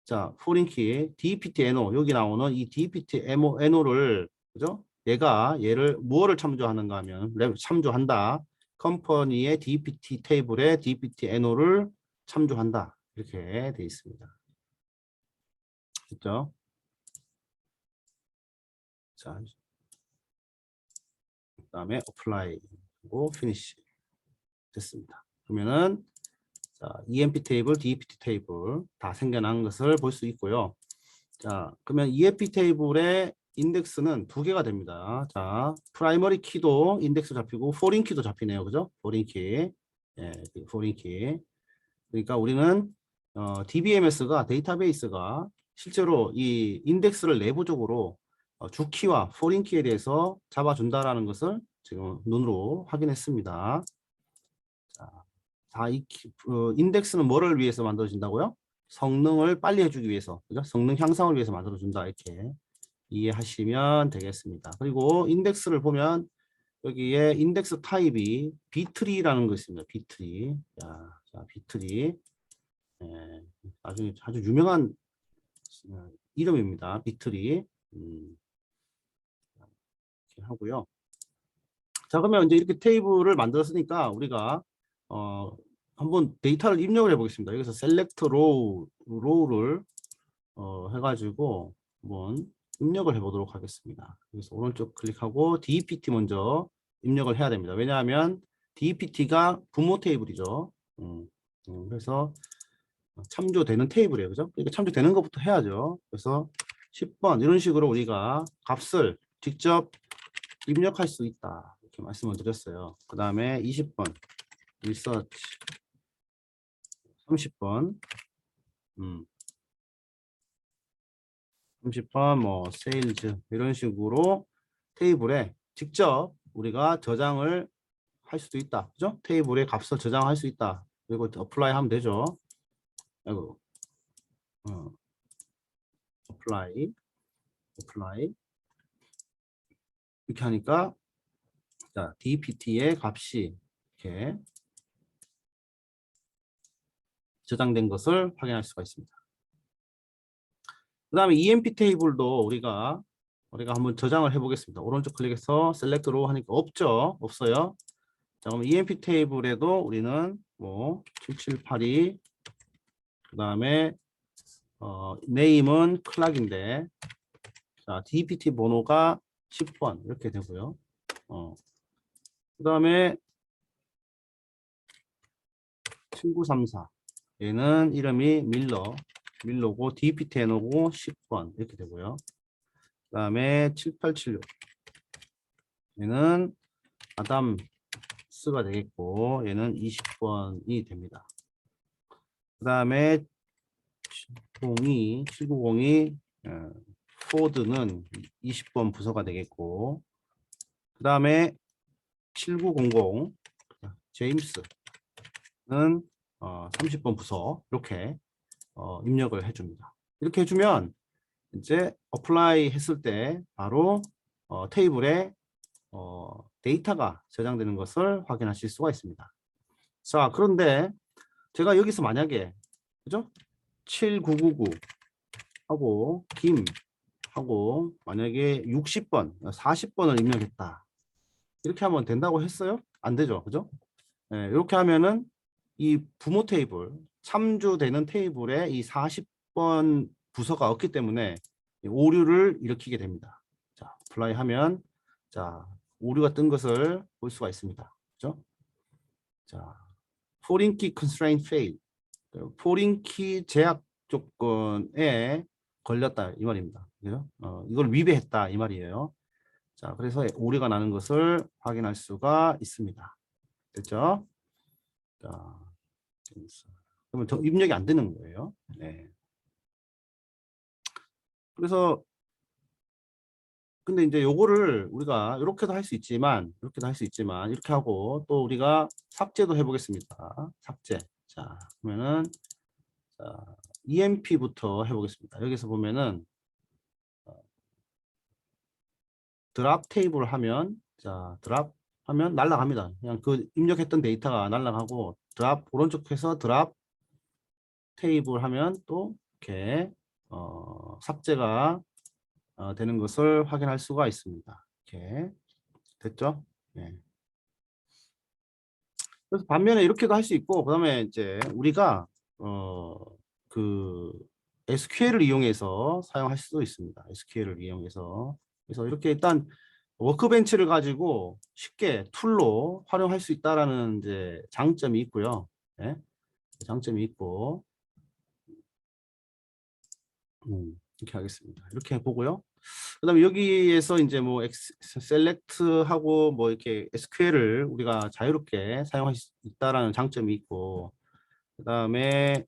Speaker 1: 자 포린키 DPT NO 여기 나오는 이 DPT NO를 그죠? 얘를 무엇을 참조하는가 하면 참조한다. 컴퍼니의 DPT 테이블에 DPT NO를 참조한다. 이렇게 되어 있습니다. 됐죠? 자, 그다음에 apply 하고 finish 됐습니다. 그러면은 자, EMP 테이블, DPT 테이블 다 생겨난 것을 볼 수 있고요. 자, 그러면 EMP 테이블의 인덱스는 두 개가 됩니다. 자, 프라이머리 키도 인덱스 잡히고 포린 키도 잡히네요. 그죠? 포린 키. 예, 포린 키. 그러니까 우리는 DBMS가 데이터베이스가 실제로 이 인덱스를 내부적으로 주키와 포린 키에 대해서 잡아준다라는 것을 지금 눈으로 확인했습니다. 자, 인덱스는 뭐를 위해서 만들어진다고요? 성능을 빨리 해주기 위해서, 그죠? 성능 향상을 위해서 만들어준다. 이렇게 이해하시면 되겠습니다. 그리고 인덱스를 보면 여기에 인덱스 타입이 비트리라는 거 있습니다. 비트리. 자, 비트리. 예, 아주 유명한 이름입니다. 비트리. 이렇게 하고요. 자, 그러면 이제 이렇게 테이블을 만들었으니까 우리가 한번 데이터를 입력을 해보겠습니다. 여기서 select row를 해가지고 한번 입력을 해보도록 하겠습니다. 그래서 오른쪽 클릭하고 DPT 먼저 입력을 해야 됩니다. 왜냐하면 DPT가 부모 테이블이죠. 그래서 참조되는 테이블이에요. 그죠? 그러니까 참조되는 것부터 해야죠. 그래서 10번 이런 식으로 우리가 값을 직접 입력할 수 있다. 이렇게 말씀을 드렸어요. 그 다음에 20번 리서치 30번 30번 뭐 세일즈 이런 식으로 테이블에 직접 우리가 저장을 할 수도 있다. 그죠? 테이블에 값을 저장할 수 있다. 그리고 어플라이 하면 되죠. 아이고. 어플라이 이렇게 하니까 자, DPT의 값이 이렇게 저장된 것을 확인할 수가 있습니다. 그 다음에 EMP 테이블도 우리가 한번 저장을 해보겠습니다. 오른쪽 클릭해서 select row 하니까 없죠? 없어요. 자, 그럼 EMP 테이블에도 우리는 뭐 7782, 그 다음에 name은 클락인데, 자, DPT 번호가 10번 이렇게 되고요. 그 다음에 7934 얘는 이름이 밀러고 DPT 해놓고 10번 이렇게 되고요. 그 다음에 7876 얘는 아담스가 되겠고 얘는 20번이 됩니다. 그 다음에 7902 포드는 20번 부서가 되겠고, 그 다음에 7900 제임스는 30번 부서 이렇게 입력을 해줍니다. 이렇게 해주면 이제 어플라이 했을 때 바로 테이블에 데이터가 저장되는 것을 확인하실 수가 있습니다. 자, 그런데 제가 여기서 만약에 그죠? 7999 하고 김 하고 만약에 60번, 40번을 입력했다. 이렇게 하면 된다고 했어요? 안 되죠. 그죠? 네, 이렇게 하면은 이 부모 테이블, 참조되는 테이블에 이 40번 부서가 없기 때문에 오류를 일으키게 됩니다. 자, 플라이 하면 자, 오류가 뜬 것을 볼 수가 있습니다. 그죠? 자, foreign key constraint fail. foreign key 제약 조건에 걸렸다 이 말입니다. 그죠? 이걸 위배했다 이 말이에요. 자, 그래서 오류가 나는 것을 확인할 수가 있습니다. 됐죠? 자, 그러면 더 입력이 안 되는 거예요. 네. 그래서 근데 이제 요거를 우리가 이렇게도 할 수 있지만, 이렇게도 할 수 있지만, 이렇게 하고 또 우리가 삭제도 해보겠습니다. 삭제. 자, 그러면은, 자, EMP부터 해보겠습니다. 여기서 보면은, 드랍 테이블 하면, 자, 드랍 하면 날라갑니다. 그냥 그 입력했던 데이터가 날라가고, 드랍, 오른쪽에서 드랍 테이블 하면 또 이렇게, 삭제가 되는 것을 확인할 수가 있습니다. 이렇게. 됐죠? 네. 그래서 반면에 이렇게도 할 수 있고, 그다음에 이제 우리가 그 SQL을 이용해서 사용할 수도 있습니다. SQL을 이용해서. 그래서 이렇게 일단 워크벤치를 가지고 쉽게 툴로 활용할 수 있다라는 이제 장점이 있고요. 네? 장점이 있고, 이렇게 하겠습니다. 이렇게 보고요. 그다음에 여기에서 이제 뭐 셀렉트하고 뭐 이렇게 SQL을 우리가 자유롭게 사용할 수 있다라는 장점이 있고, 그다음에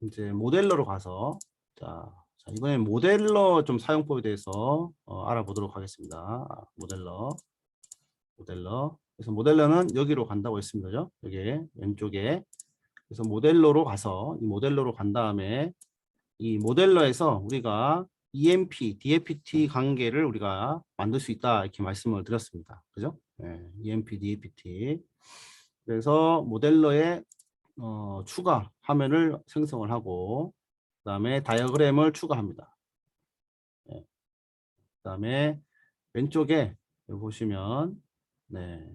Speaker 1: 이제 모델러로 가서 자, 이번엔 모델러 좀 사용법에 대해서 알아보도록 하겠습니다. 모델러. 그래서 모델러는 여기로 간다고 했습니다. 그죠? 여기 왼쪽에. 그래서 모델러로 가서 이 모델러로 간 다음에 이 모델러에서 우리가 EMP, DAPT 관계를 우리가 만들 수 있다 이렇게 말씀을 드렸습니다. 그죠? 네, EMP, DAPT. 그래서 모델러에 추가 화면을 생성을 하고 그다음에 다이어그램을 추가합니다. 네, 그다음에 왼쪽에 여기 보시면 네,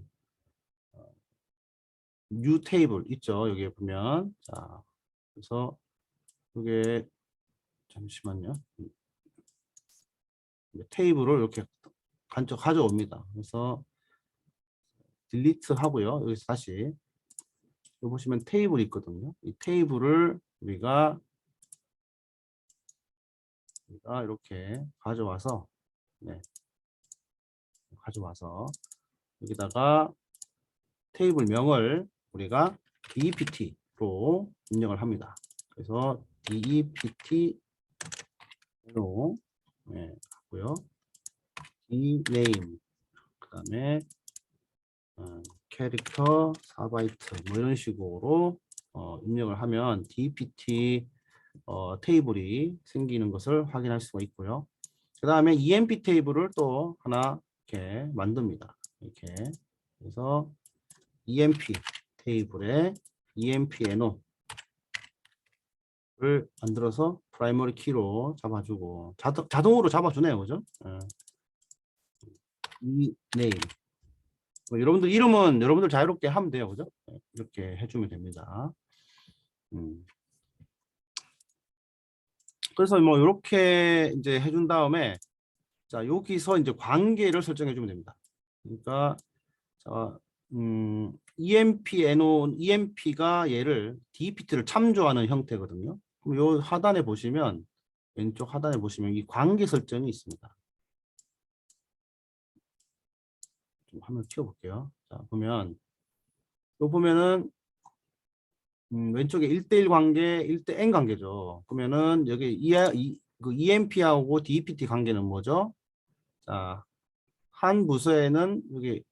Speaker 1: 뉴 테이블 있죠. 여기에 보면 자, 그래서 이게 잠시만요. 테이블을 이렇게 간접 가져옵니다. 그래서 딜리트 하고요. 여기서 다시 여기 보시면 테이블이 있거든요. 이 테이블을 우리가 이렇게 가져와서 네, 여기다가 테이블 명을 우리가 DEPT로 입력을 합니다. 그래서 DEPT로 네, 하고요. DNAME 그다음에 캐릭터 4바이트 뭐 이런 식으로 입력을 하면 DEPT 테이블이 생기는 것을 확인할 수가 있고요. 그 다음에 EMP 테이블을 또 하나 이렇게 만듭니다. 이렇게 그래서 EMP 테이블에 EMP NO를 만들어서 프라이머리 키로 잡아주고 자동으로 잡아주네요, 그죠? 이 네임 여러분들 이름은 여러분들 자유롭게 하면 돼요, 그죠? 이렇게 해주면 됩니다. 그래서 뭐 이렇게 이제 해준 다음에 자 여기서 이제 관계를 설정해 주면 됩니다. 그러니까 자, EMP NO EMP가 얘를 DEPT를 참조하는 형태거든요. 그럼 요 하단에 보시면 왼쪽 하단에 보시면 이 관계 설정이 있습니다. 좀 화면 키워볼게요. 자 보면 요 보면은 왼쪽에 1대1 관계, 1대 N 관계죠. 그러면은 여기 그 EMP하고 DEPT 관계는 뭐죠? 자, 한 부서에는 여기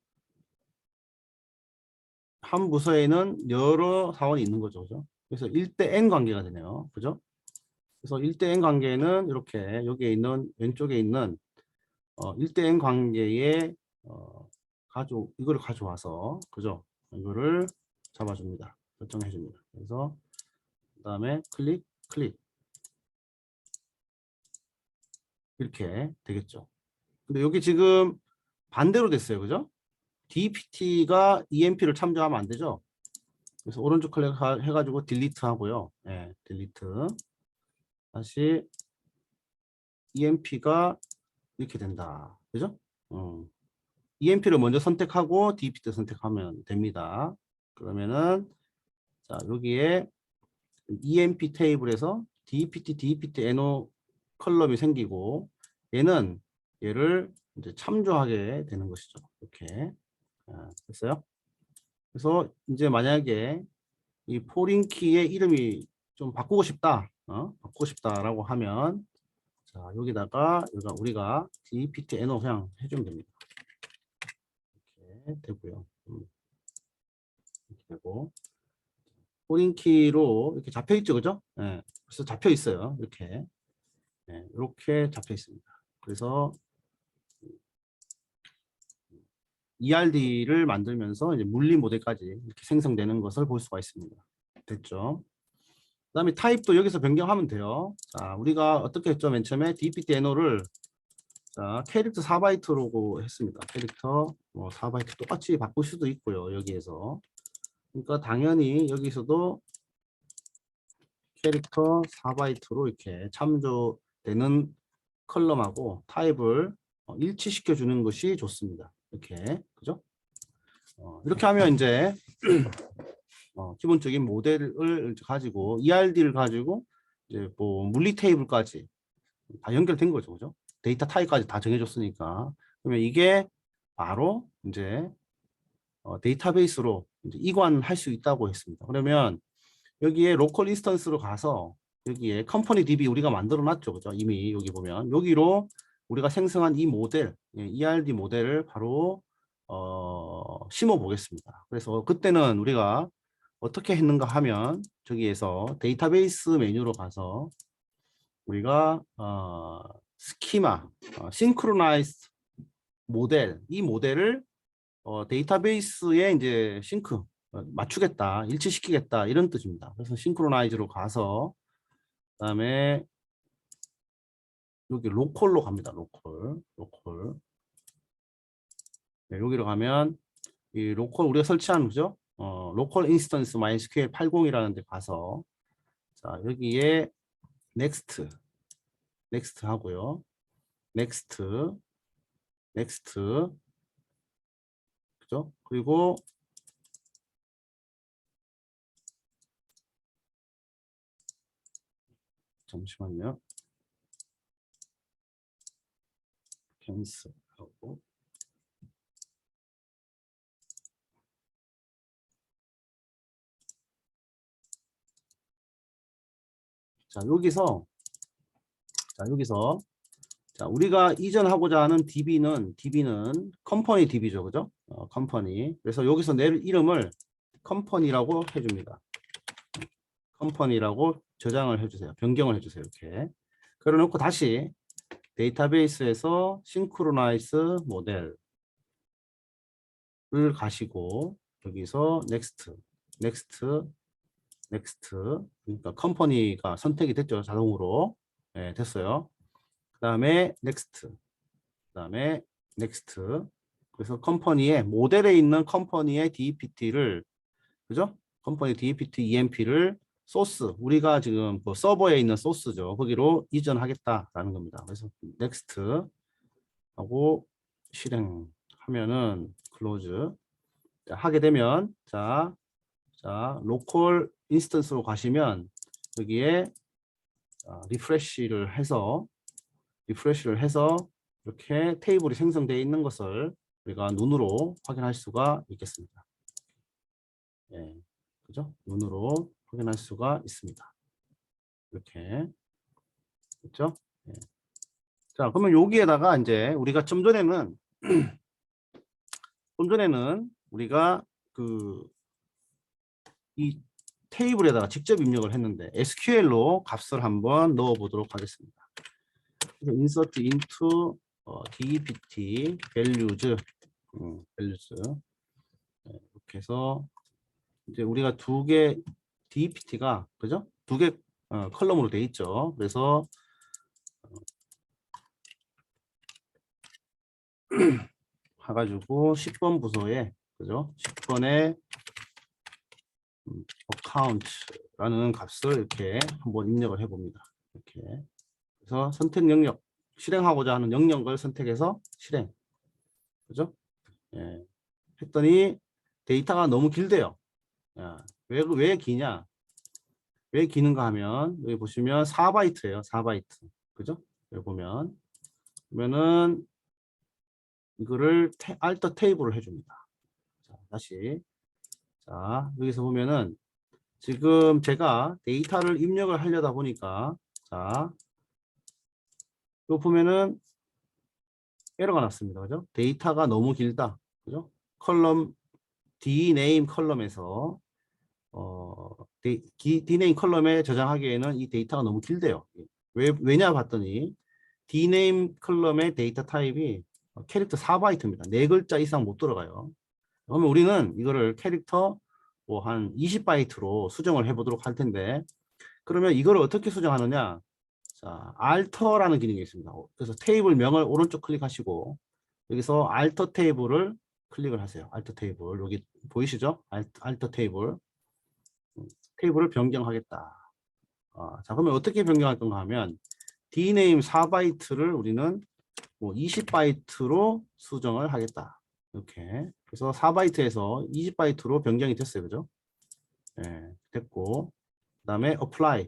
Speaker 1: 한 부서에는 여러 사원이 있는 거죠. 그죠? 그래서 1대 N 관계가 되네요. 그죠? 그래서 1대 N 관계는 이렇게 여기에 있는 왼쪽에 있는 1대 N 관계에 이거를 가져와서 그죠? 이거를 잡아줍니다. 설정해 줍니다. 그래서 그다음에 클릭 이렇게 되겠죠. 근데 여기 지금 반대로 됐어요. 그죠? DPT가 EMP를 참조하면 안 되죠. 그래서 오른쪽 클릭 해가지고 딜리트 하고요. 네, 딜리트. 다시 EMP가 이렇게 된다. 그죠? EMP를 먼저 선택하고 DPT 선택하면 됩니다. 그러면은 자 여기에 EMP 테이블에서 DPT NO 컬럼이 생기고 얘를 이제 참조하게 되는 것이죠. 이렇게 됐어요. 그래서 이제 만약에 이 포린 키의 이름이 좀 바꾸고 싶다, 바꾸고 싶다라고 하면 자, 여기다가 우리가 dpt no 그냥 해주면 됩니다. 이렇게 되고요. 이렇게 되고 포린키로 이렇게 잡혀 있죠, 그죠? 네, 그래서 잡혀 있어요. 이렇게 네, 이렇게 잡혀 있습니다. 그래서 ERD를 만들면서 이제 물리 모델까지 이렇게 생성되는 것을 볼 수가 있습니다. 됐죠? 그다음에 타입도 여기서 변경하면 돼요. 자, 우리가 어떻게 했죠? 맨 처음에 dptno를 자, 캐릭터 4바이트로 했습니다. 캐릭터 뭐 4바이트 똑같이 바꿀 수도 있고요. 여기에서. 그러니까 당연히 여기서도 캐릭터 4바이트로 이렇게 참조되는 컬럼하고 타입을 일치시켜 주는 것이 좋습니다. 이렇게. 그죠? 이렇게 하면 이제 기본적인 모델을 가지고 ERD를 가지고 이제 뭐 물리 테이블까지 다 연결된 거죠. 그죠? 데이터 타입까지 다 정해줬으니까. 그러면 이게 바로 이제 데이터베이스로 이제 이관할 수 있다고 했습니다. 그러면 여기에 로컬 인스턴스로 가서 여기에 컴퍼니 DB 우리가 만들어 놨죠. 그죠? 이미 여기 보면 여기로 우리가 생성한 이 모델, ERD 모델을 바로 심어 보겠습니다. 그래서 그때는 우리가 어떻게 했는가 하면 저기에서 데이터베이스 메뉴로 가서 우리가 스키마, 싱크로나이즈 모델, 이 모델을 데이터베이스에 이제 싱크 맞추겠다, 일치시키겠다 이런 뜻입니다. 그래서 싱크로나이즈로 가서 그다음에 여기 로컬로 갑니다. 로컬. 네, 여기로 가면 이 로컬 우리가 설치한 거죠. 로컬 인스턴스 MySQL 80이라는 데 가서 자, 여기에 넥스트 하고요. 넥스트 그죠? 그리고 잠시만요. 캔슬하고 자, 여기서 자, 우리가 이전하고자 하는 DB는 컴퍼니 DB죠. 그죠? 컴퍼니. 그래서 여기서 내 이름을 컴퍼니라고 해줍니다. 컴퍼니라고 저장을 해주세요. 변경을 해주세요. 이렇게. 그래놓고 다시 데이터베이스에서 싱크로나이즈 모델을 가시고 여기서 넥스트 그러니까 컴퍼니가 선택이 됐죠. 자동으로. 네, 됐어요. 그 다음에 넥스트 그래서 컴퍼니의 모델에 있는 컴퍼니의 DPT를 그죠? 컴퍼니 DPT EMP를 소스 우리가 지금 그 서버에 있는 소스죠. 거기로 이전하겠다라는 겁니다. 그래서 넥스트 하고 실행하면은 클로즈 하게 되면 자 로컬 인스턴스로 가시면 여기에 리프레시를 해서 이렇게 테이블이 생성되어 있는 것을 우리가 눈으로 확인할 수가 있겠습니다. 예, 그죠? 눈으로 확인할 수가 있습니다. 이렇게 그렇죠? 예. 자, 그러면 여기에다가 이제 우리가 좀 전에는 우리가 그 이 테이블에다가 직접 입력을 했는데 SQL로 값을 한번 넣어 보도록 하겠습니다. 그래서 insert into dpt values 이렇게 해서 이제 우리가 두 개 dpt가 그죠? 두 개 컬럼으로 돼 있죠. 그래서 해가지고 10번 부서에 그죠? 10번에 account라는 값을 이렇게 한번 입력을 해봅니다. 이렇게 그래서 선택 영역 실행하고자 하는 영역을 선택해서 실행 그죠? 예. 했더니 데이터가 너무 길대요. 왜 기냐? 왜 기는가 하면 여기 보시면 4바이트예요. 4바이트. 그죠? 여기 보면은 이거를 알터 테이블을 해줍니다. 자, 다시 자 여기서 보면은 지금 제가 데이터를 입력을 하려다 보니까 자 요 보면은 에러가 났습니다. 그죠? 데이터가 너무 길다. 그죠? 컬럼 dname 컬럼에서 dname 컬럼에 저장하기에는 이 데이터가 너무 길대요. 왜냐 봤더니 dname 컬럼의 데이터 타입이 캐릭터 4바이트입니다. 4글자 이상 못 들어가요. 그러면 우리는 이거를 캐릭터 뭐 한 20바이트로 수정을 해보도록 할 텐데, 그러면 이걸 어떻게 수정하느냐? 자, alter라는 기능이 있습니다. 그래서 테이블 명을 오른쪽 클릭하시고 여기서 alter 테이블을 클릭을 하세요. alter 테이블 여기 보이시죠? alter 테이블. 테이블을 변경하겠다. 자, 그러면 어떻게 변경할 건가 하면 dname 4바이트를 우리는 뭐 20바이트로 수정을 하겠다. 이렇게. 그래서 4바이트에서 20바이트로 변경이 됐어요. 그죠? 네, 됐고. 그다음에 apply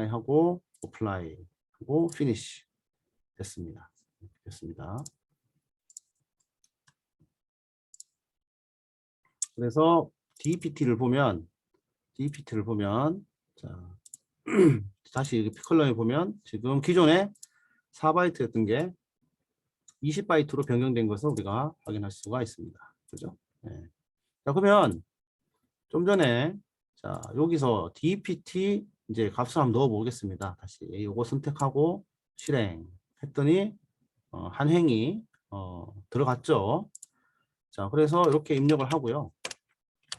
Speaker 1: 하고 apply 하고 finish 됐습니다. 됐습니다. 그래서 DPT를 보면 자 다시 여기 컬럼에 보면 지금 기존에 4바이트였던 게 20바이트로 변경된 것을 우리가 확인할 수가 있습니다. 그죠? 네. 자, 그러면 좀 전에 자 여기서 DPT 이제 값을 한번 넣어 보겠습니다. 다시 이거 선택하고 실행했더니 한 행이 들어갔죠. 자, 그래서 이렇게 입력을 하고요.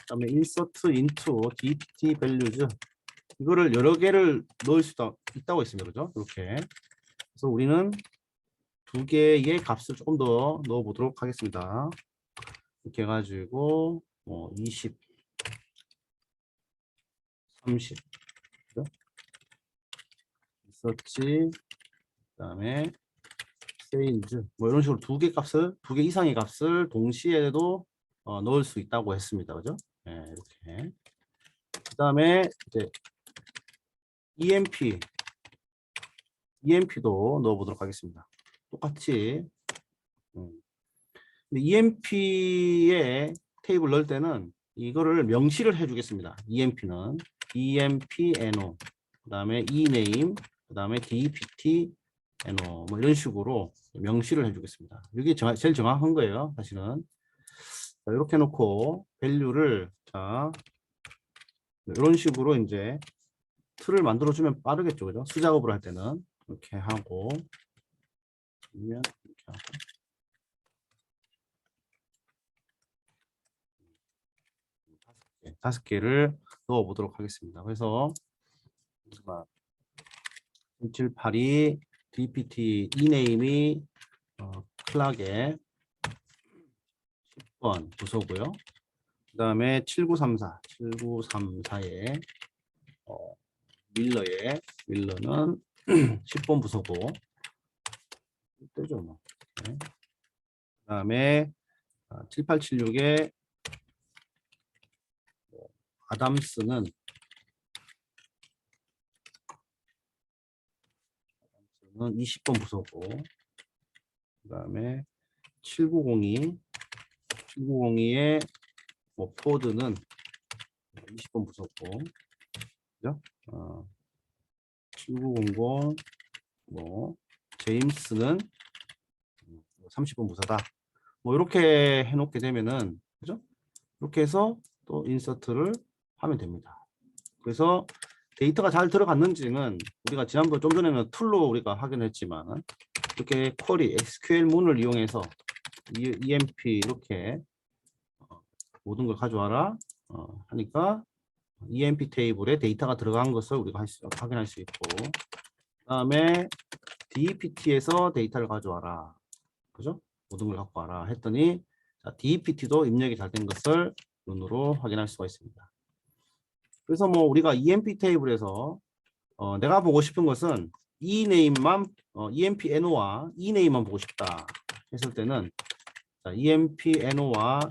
Speaker 1: 그다음에 insert into dpt values 이거를 여러 개를 넣을 수 있다고 했습니다. 그죠? 이렇게. 그래서 우리는 2개의 값을 조금 더 넣어 보도록 하겠습니다. 이렇게 해가지고 20, 30 그죠? insert 그다음에 sales 뭐 이런 식으로 2개 이상의 값을 동시에도 넣을 수 있다고 했습니다. 그죠? 네, 이렇게. 그다음에 이제 EMP도 넣어보도록 하겠습니다. 똑같이. EMP에 테이블 넣을 때는 이거를 명시를 해주겠습니다. EMP는 EMP-NO, 그 다음에 ename, 그 다음에 DPT, NO 뭐 이런 식으로 명시를 해주겠습니다. 이게 제일 정확한 거예요. 사실은. 자, 이렇게 해놓고 밸류를 자 이런 식으로 이제 틀을 만들어주면 빠르겠죠, 그죠? 수작업을 할 때는 이렇게 하고, 이렇게 하고. 5개를 넣어보도록 하겠습니다. 그래서 782 DPT ename이 클락의 10번 부서고요. 그 다음에 7934의 밀러는 10번 부서고 뜨죠 뭐. 네. 그 다음에 7876의 아담스는 20번 부서고, 그 다음에 7902의 뭐 포드는 20번 부서고, 그죠? 7900 뭐 제임스는 30번 부서다. 뭐 이렇게 해놓게 되면은 그죠? 이렇게 해서 또 인서트를 하면 됩니다. 그래서 데이터가 잘 들어갔는지는 우리가 지난번 좀 전에는 툴로 우리가 확인했지만 이렇게 쿼리 SQL 문을 이용해서 EMP 이렇게 모든 걸 가져와라 하니까 EMP 테이블에 데이터가 들어간 것을 우리가 확인할 수 있고, 그 다음에 DPT에서 데이터를 가져와라. 그죠? 모든 걸 갖고 와라 했더니 자, DPT도 입력이 잘 된 것을 눈으로 확인할 수가 있습니다. 그래서 뭐 우리가 EMP 테이블에서 내가 보고 싶은 것은 ename만 EMP-NO와 ename만 보고 싶다 했을 때는 자, EMP-NO와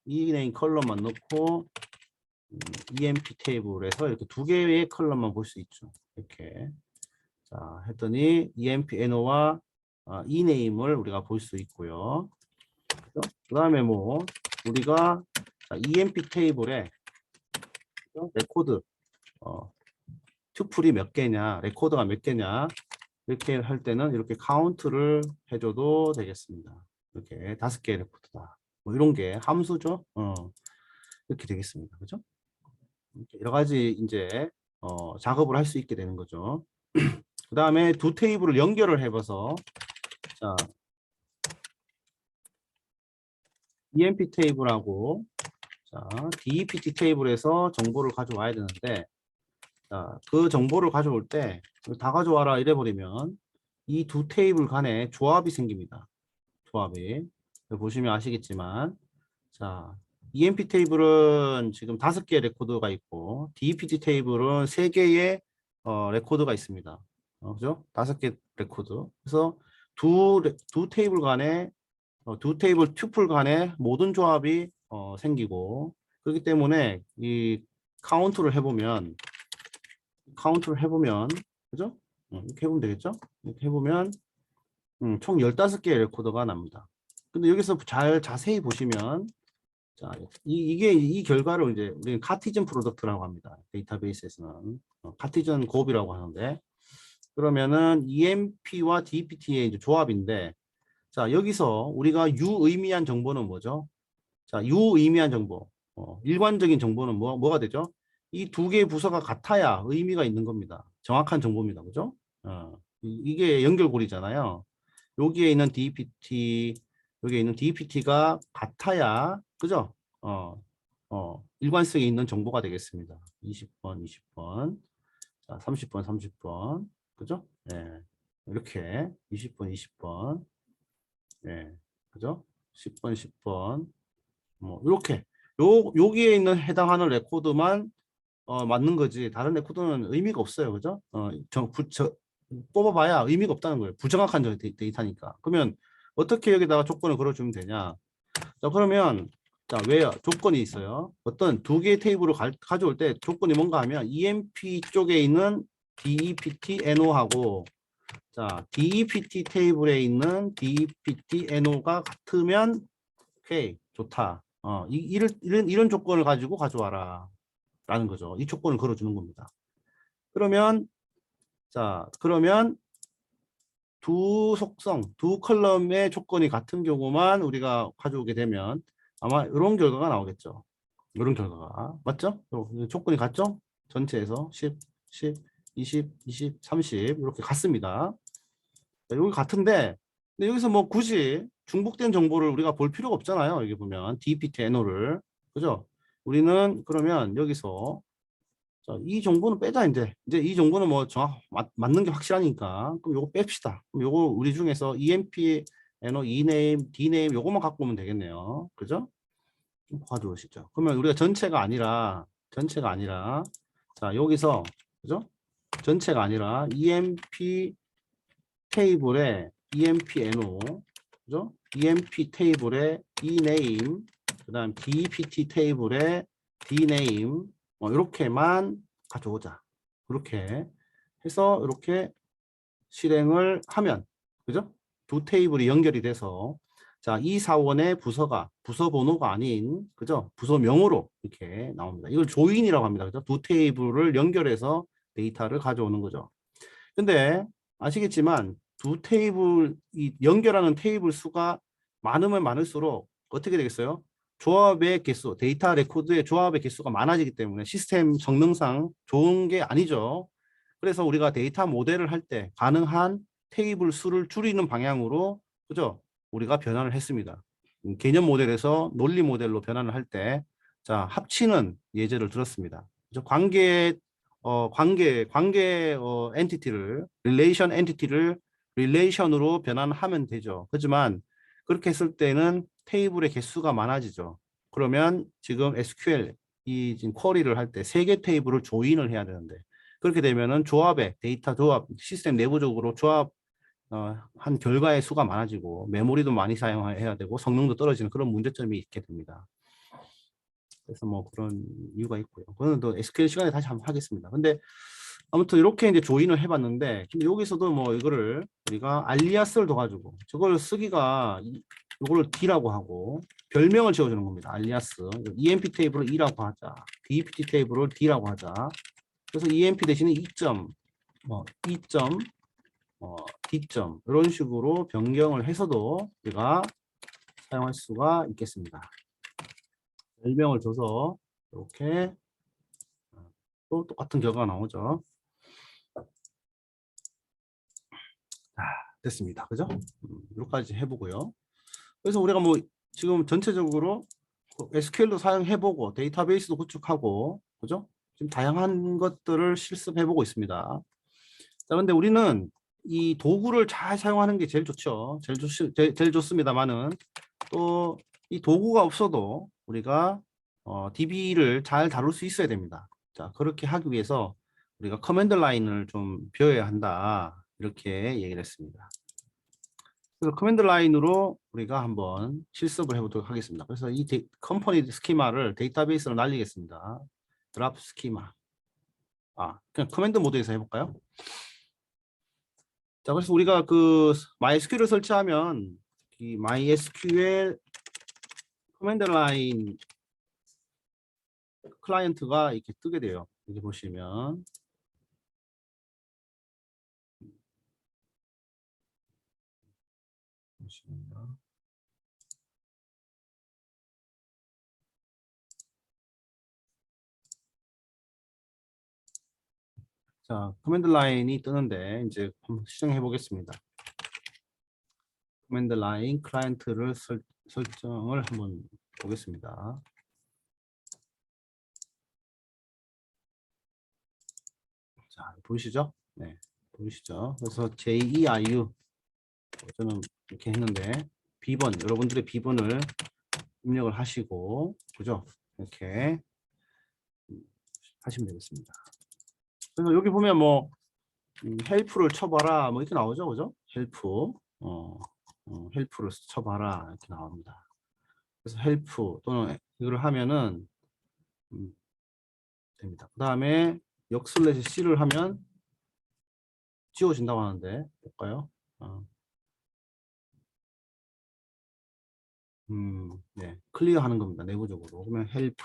Speaker 1: ename 컬럼만 넣고 EMP 테이블에서 이렇게 2개의 컬럼만 볼 수 있죠. 이렇게 자 했더니 EMP-NO와 ename을 우리가 볼 수 있고요. 그 다음에 뭐 우리가 자, EMP 테이블에 레코드 튜플이 몇 개냐, 레코더가 몇 개냐 이렇게 할 때는 이렇게 카운트를 해줘도 되겠습니다. 이렇게 5개의 레코드다. 뭐 이런 게 함수죠. 이렇게 되겠습니다. 그죠? 이렇게 여러 가지 이제 작업을 할 수 있게 되는 거죠. 그 다음에 두 테이블을 연결을 해봐서 자, EMP 테이블하고 자, DEPT 테이블에서 정보를 가져와야 되는데 자, 그 정보를 가져올 때 다 가져와라 이래버리면 이 두 테이블 간에 조합이 생깁니다. 조합이. 보시면 아시겠지만 자, EMP 테이블은 지금 5개의 레코드가 있고 DEPT 테이블은 3개의 레코드가 있습니다. 그죠? 5개 레코드. 그래서 두 테이블 간에 두 테이블 튜플 간에 모든 조합이 생기고 그렇기 때문에 이 카운트를 해보면 그죠? 이렇게 해보면 되겠죠? 이렇게 해보면 총 15개의 레코더가 납니다. 근데 여기서 잘 자세히 보시면 자, 이 결과를 이제 우리는 카티전 프로덕트라고 합니다. 데이터베이스에서는 카티전 곱이라고 하는데 그러면은 EMP와 DPT의 이제 조합인데 자, 여기서 우리가 유의미한 정보는 뭐죠? 자, 유의미한 정보. 일관적인 정보는 뭐가 되죠? 이 두 개의 부서가 같아야 의미가 있는 겁니다. 정확한 정보입니다. 그죠? 이게 연결고리잖아요. 여기에 있는 DPT, 여기에 있는 DPT가 같아야, 그죠? 일관성이 있는 정보가 되겠습니다. 20번, 20번, 자, 30번, 30번, 그죠? 예. 이렇게 20번, 20번, 예. 그죠? 10번, 10번, 뭐, 이렇게. 여기에 있는 해당하는 레코드만 맞는 거지. 다른 레코드는 의미가 없어요. 그죠? 뽑아봐야 의미가 없다는 거예요. 부정확한 데이터니까. 그러면 어떻게 여기다가 조건을 걸어주면 되냐? 자, 그러면 자, 왜요? 조건이 있어요. 어떤 두 개의 테이블을 가져올 때 조건이 뭔가 하면 EMP 쪽에 있는 DEPT NO하고 자, DEPT 테이블에 있는 DEPT NO가 같으면 오케이, 좋다. 이런 조건을 가지고 가져와라. 라는 거죠. 이 조건을 걸어주는 겁니다. 그러면 두 속성, 두 컬럼의 조건이 같은 경우만 우리가 가져오게 되면 아마 이런 결과가 나오겠죠. 이런 결과가. 맞죠? 조건이 같죠? 전체에서 10, 10, 20, 20, 30 이렇게 같습니다. 여기 같은데 근데 여기서 뭐 굳이 중복된 정보를 우리가 볼 필요가 없잖아요. 여기 보면 DPT NO를. 그죠? 우리는 그러면 여기서 자, 이 정보는 빼자 이제 이 정보는 뭐 맞는 게 확실하니까 그럼 요거 뺍시다. 그럼 요거 우리 중에서 EMP, NO, Ename, Dname 요거만 갖고 오면 되겠네요. 그죠? 좀 봐주시죠. 그러면 우리가 전체가 아니라 자 여기서 그죠? 전체가 아니라 EMP 테이블에 EMP NO 그죠? EMP 테이블에 Ename 그다음 DPT 테이블에 Dname 이렇게만 가져오자. 그렇게 해서 이렇게 실행을 하면 그죠? 두 테이블이 연결이 돼서 자, 이 사원의 부서가 부서 번호가 아닌 그죠? 부서명으로 이렇게 나옵니다. 이걸 조인이라고 합니다. 그죠? 두 테이블을 연결해서 데이터를 가져오는 거죠. 근데 아시겠지만 두 테이블 이 연결하는 테이블 수가 많으면 많을수록 어떻게 되겠어요? 조합의 개수, 데이터 레코드의 조합의 개수가 많아지기 때문에 시스템 성능상 좋은 게 아니죠. 그래서 우리가 데이터 모델을 할 때 가능한 테이블 수를 줄이는 방향으로 그죠? 우리가 변환을 했습니다. 개념 모델에서 논리 모델로 변환을 할 때 자, 합치는 예제를 들었습니다. 그죠? 관계 엔티티를 릴레이션 엔티티를 릴레이션으로 변환하면 되죠. 하지만 그렇게 했을 때는 테이블의 개수가 많아지죠. 그러면 지금 SQL 이 지금 쿼리를 할 때 3개 테이블을 조인을 해야 되는데 그렇게 되면은 조합의 데이터 조합 시스템 내부적으로 조합 한 결과의 수가 많아지고 메모리도 많이 사용해야 되고 성능도 떨어지는 그런 문제점이 있게 됩니다. 그래서 뭐 그런 이유가 있고요. 그거는 또 SQL 시간에 다시 한번 하겠습니다. 근데 아무튼 이렇게 이제 조인을 해봤는데, 근데 여기서도 뭐 이거를 우리가 알리아스를 둬가지고 저걸 쓰기가 이거를 D라고 하고 별명을 지어주는 겁니다. 알리아스. EMP 테이블을 E라고 하자. DPT 테이블을 D라고 하자. 그래서 EMP 대신에 2점, 뭐 2점 D점 이런 식으로 변경을 해서도 우리가 사용할 수가 있겠습니다. 설명을 줘서 이렇게 또 똑같은 결과가 나오죠. 자, 됐습니다. 그죠? 여기까지 해보고요. 그래서 우리가 뭐 지금 전체적으로 SQL도 사용해보고 데이터베이스도 구축하고 그죠? 지금 다양한 것들을 실습해보고 있습니다. 자, 근데 우리는 이 도구를 잘 사용하는 게 제일 좋죠. 제일 좋습니다만은 또 이 도구가 없어도 우리가 DB를 잘 다룰 수 있어야 됩니다. 자, 그렇게 하기 위해서 우리가 커맨드 라인을 좀 배워야 한다. 이렇게 얘기를 했습니다. 그래서 커맨드 라인으로 우리가 한번 실습을 해보도록 하겠습니다. 그래서 이 컴포니트 스키마를 데이터베이스로 날리겠습니다. 드랍 스키마. 그냥 커맨드 모드에서 해볼까요? 자, 그래서 우리가 그 MySQL을 설치하면 이 MySQL 커맨드 라인 클라이언트가 이렇게 뜨게 돼요. 여기 보시면 자, 커맨드 라인이 뜨는데 이제 한번 시정해 보겠습니다. 커맨드 라인 클라이언트를 설정을 한번 보겠습니다. 자, 보이시죠? 네, 보이시죠? 그래서 JERU 저는 이렇게 했는데 B번 여러분들의 B번을 입력을 하시고 그죠? 이렇게 하시면 되겠습니다. 그래서 여기 보면 뭐 헬프를 쳐봐라 뭐 이렇게 나오죠, 그죠? 헬프 헬프를 쳐봐라 이렇게 나옵니다. 그래서 헬프 또는 이걸 하면은 됩니다. 그 다음에 역/C를 하면 지워진다고 하는데 볼까요? 네, 클리어하는 겁니다. 내부적으로. 그러면 헬프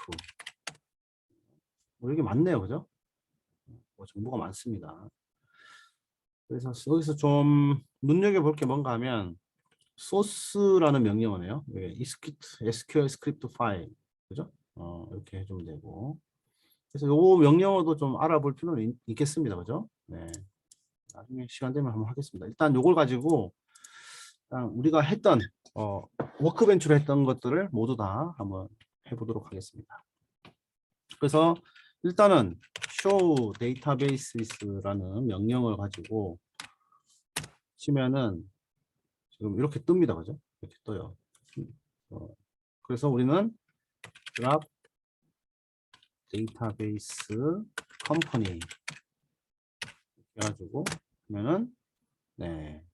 Speaker 1: 뭐 이게 많네요, 그죠? 뭐 정보가 많습니다. 그래서 여기서 좀 눈여겨볼 게 뭔가 하면 소스라는 명령어네요. SQL 스크립트 파일, 그죠? 이렇게 해주면 되고. 그래서 요 명령어도 좀 알아볼 필요는 있겠습니다, 그죠? 네, 나중에 시간 되면 한번 하겠습니다. 일단 요걸 가지고 우리가 했던 워크벤치로 했던 것들을 모두 다 한번 해보도록 하겠습니다. 그래서 일단은 show databases라는 명령을 가지고 치면은 지금 이렇게 뜹니다, 그죠? 이렇게 떠요. 그래서 우리는 drop database company 해가지고 하면은 네,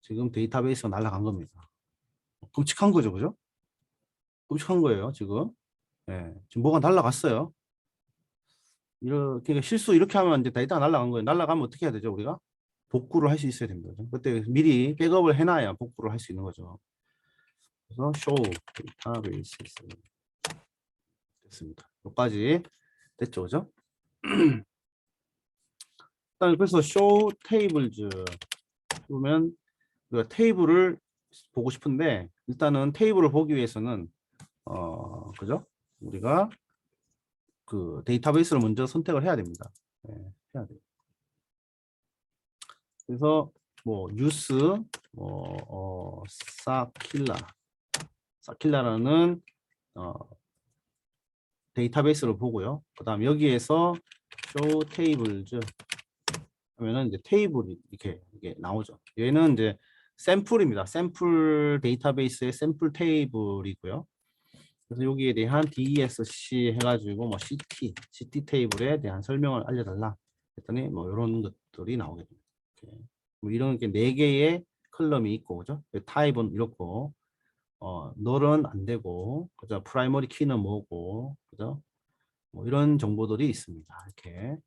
Speaker 1: 지금 데이터베이스가 날아간 겁니다. 끔찍한 거죠, 그죠? 끔찍한 거예요, 지금. 네, 지금 뭐가 날아갔어요. 이렇게 그러니까 실수 이렇게 하면 이제 데이터가 날아간 거예요. 날아가면 어떻게 해야 되죠, 우리가? 복구를 할 수 있어야 됩니다. 그때 미리 백업을 해놔야 복구를 할 수 있는 거죠. 그래서 show database 됐습니다. 여기까지 됐죠, 그죠? 일단 그래서 show tables 보면 우리가 테이블을 보고 싶은데 일단은 테이블을 보기 위해서는 그죠? 우리가 그 데이터베이스를 먼저 선택을 해야 됩니다. 네, 해야 돼요. 그래서 뭐 use 사킬라라는 데이터베이스를 보고요. 그다음 여기에서 show tables 하면은 이제 테이블이 이렇게 나오죠. 얘는 이제 샘플입니다. 샘플 데이터베이스의 샘플 테이블이고요. 그래서 여기에 대한 DESC 해가지고 뭐 CT 테이블에 대한 설명을 알려달라 했더니 뭐 이런 것들이 나오게 됩니다. 이렇게. 뭐 이런 게 4개의 컬럼이 있고 그죠? 타입은 이렇고 널은 안 되고 그죠? 프라이머리 키는 뭐고 그죠? 뭐 이런 정보들이 있습니다. 이렇게.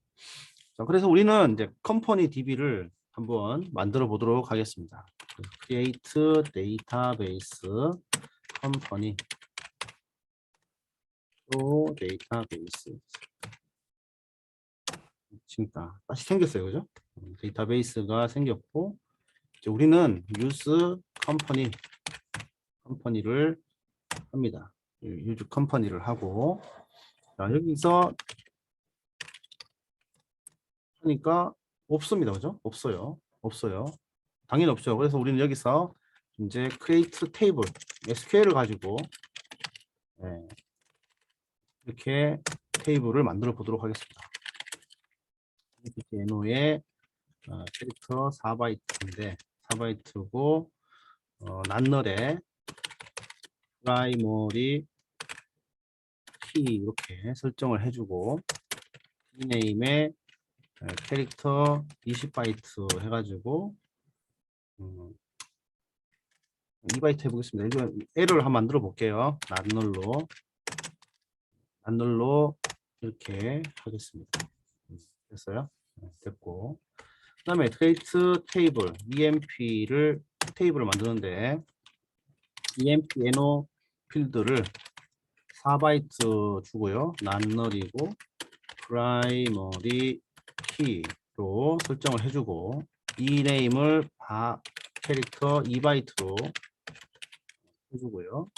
Speaker 1: 자, 그래서 우리는 이제 컴퍼니 DB를 한번 만들어 보도록 하겠습니다. create database company 또 데이터베이스 지금 다시 생겼어요, 그죠? 데이터베이스가 생겼고 이제 우리는 use 컴퍼니를 합니다. use 컴퍼니를 하고 자, 여기서 하니까 없습니다. 그죠? 없어요. 당연히 없죠. 그래서 우리는 여기서 이제 create table SQL을 가지고 이렇게 테이블을 만들어 보도록 하겠습니다. NO의 캐릭터 4바이트인데 4바이트고 낱널에 프라이머리 키 이렇게 설정을 해주고 이네임에 캐릭터 20바이트 해가지고 2바이트 해보겠습니다. 이거 에러를 한번 만들어 볼게요. 낱널로 이렇게 하겠습니다. 됐어요? 됐고 그 다음에 create table 테이블을 만드는데 emp no 필드를 4바이트 주고요. 낱널이고 프라이머리 키로 설정을 해주고 이네임을 캐릭터 2바이트로 해주고요.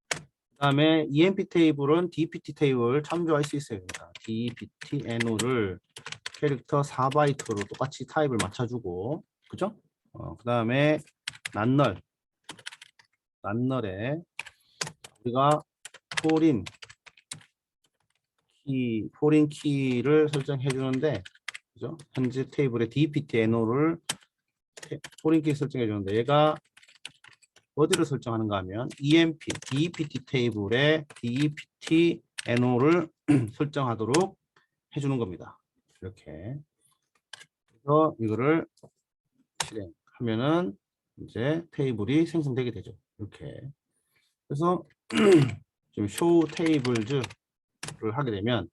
Speaker 1: 그 다음에 emp 테이블은 dpt 테이블 참조할 수 있어야 됩니다. dpt no를 캐릭터 4바이트로 똑같이 타입을 맞춰주고 그죠? 그 다음에 낱널에 우리가 포린 키를 설정해 주는데 그죠? 현재 테이블에 dpt no를 포린 키 설정해 주는데 얘가 어디를 설정하는가 하면 emp dpt 테이블에 dpt no를 설정하도록 해주는 겁니다. 이렇게 그래서 이거를 실행하면은 이제 테이블이 생성되게 되죠. 이렇게 그래서 지금 show tables를 하게 되면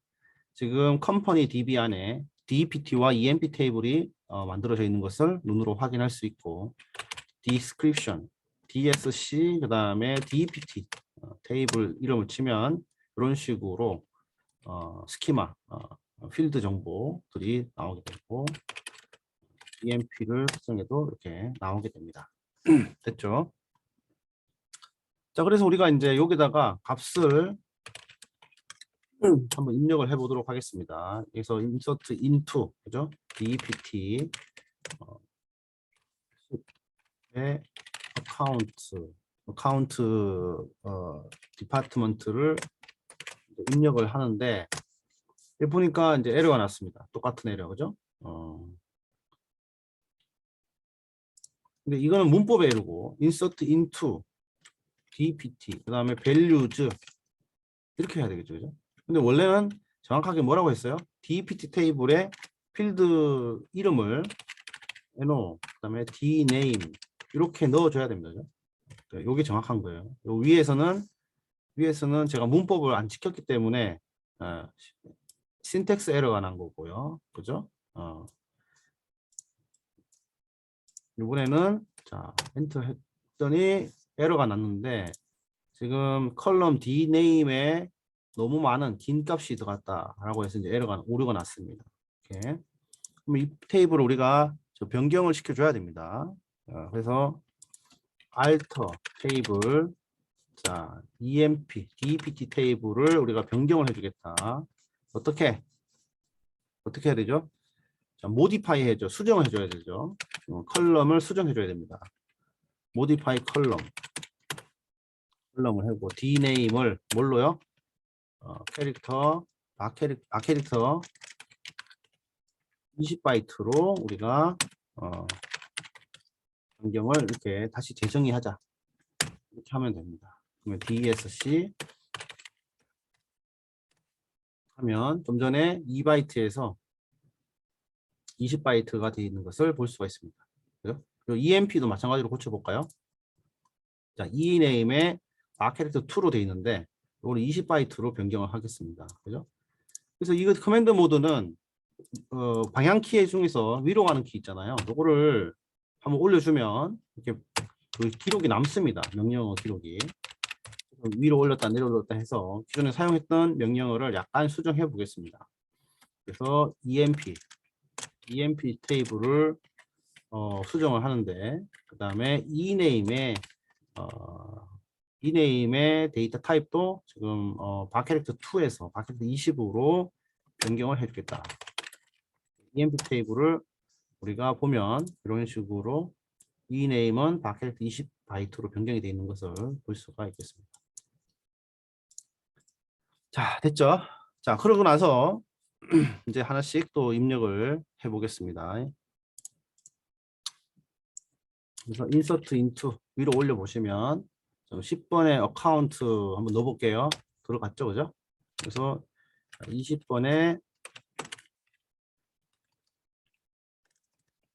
Speaker 1: 지금 컴퍼니 DB 안에 DPT와 EMP 테이블이 만들어져 있는 것을 눈으로 확인할 수 있고 description, DSC 그 다음에 DPT 테이블 이름을 치면 이런 식으로 스키마 필드 정보들이 나오게 되고 EMP를 설정해도 이렇게 나오게 됩니다. 됐죠? 자, 그래서 우리가 이제 여기다가 값을 한번 입력을 해 보도록 하겠습니다. 그래서 insert into 그죠? dpt account 디파트먼트를 입력을 하는데 보니까 이제 에러가 났습니다. 똑같은 에러 그죠? 근데 이거는 문법의 에러고 insert into dpt 그 다음에 values 이렇게 해야 되겠죠, 그죠? 근데 원래는 정확하게 뭐라고 했어요? dpt 테이블에 필드 이름을 no 그 다음에 dname 이렇게 넣어줘야 됩니다. 그죠? 이게 정확한 거예요. 요 위에서는 제가 문법을 안 지켰기 때문에 신텍스 에러가 난 거고요. 그죠? 이번에는 자 엔터 했더니 에러가 났는데 지금 컬럼 dname에 너무 많은 긴 값이 들어갔다라고 해서 이제 오류가 났습니다. 이렇게. 그럼 이 테이블을 우리가 변경을 시켜줘야 됩니다. 그래서 alter 테이블 자 emp dpt 테이블을 우리가 변경을 해주겠다. 어떻게 해야 되죠? 자, modify 해줘 수정을 해줘야 되죠. 컬럼을 수정해줘야 됩니다. modify 컬럼을 하고 dname을 뭘로요? 캐릭터 캐릭터 20바이트로 우리가 변경을 이렇게 다시 재정의하자 이렇게 하면 됩니다. 그러면 DSC 하면 좀 전에 2바이트에서 20바이트가 되어 있는 것을 볼 수가 있습니다. 그죠? 그리고 EMP도 마찬가지로 고쳐볼까요? 자, ename에 캐릭터 2로 되어 있는데 이걸 20바이트로 변경을 하겠습니다. 그죠? 그래서 이거 커맨드 모드는 방향키 중에서 위로 가는 키 있잖아요. 이거를 한번 올려주면 이렇게 그 기록이 남습니다. 명령어 기록이. 위로 올렸다 내려올렸다 해서 기존에 사용했던 명령어를 약간 수정해 보겠습니다. 그래서 emp EMP 테이블을 수정을 하는데, 그 다음에 eName의 데이터 타입도 지금 바캐렉터 2에서 바캐렉터 20으로 변경을 해주겠다. EMP 테이블을 우리가 보면 이런 식으로 eName은 바캐렉터 20바이트로 변경이 되어 있는 것을 볼 수가 있겠습니다. 자, 됐죠? 자, 그러고 나서 이제 하나씩 또 입력을 해 보겠습니다. 그래서 insert into 위로 올려 보시면 10번의 어카운트 한번 넣어 볼게요. 들어갔죠, 그죠? 그래서 20번에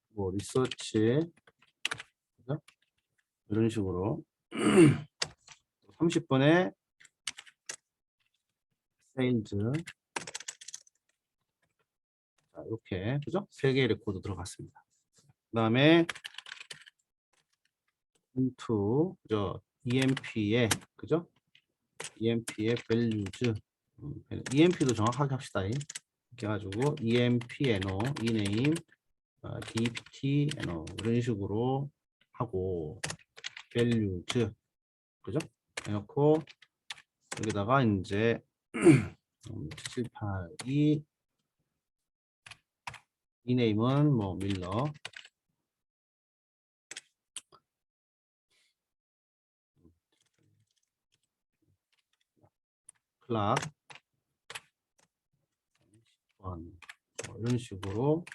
Speaker 1: 뭐 리서치, 그죠? 이런 식으로 30번에 세일즈, 자, 이렇게, 그죠? 3개의 레코드 들어갔습니다. 그 다음에 into, 그죠? EMP에, 그죠? EMP의 values, EMP도 정확하게 합시다. 이렇게 해가지고 EMP NO, ename, DPT NO 이런 식으로 하고 values, 그죠? 해놓고 여기다가 이제 782 ename은 뭐 밀러, 클락, 뭐 이런 식으로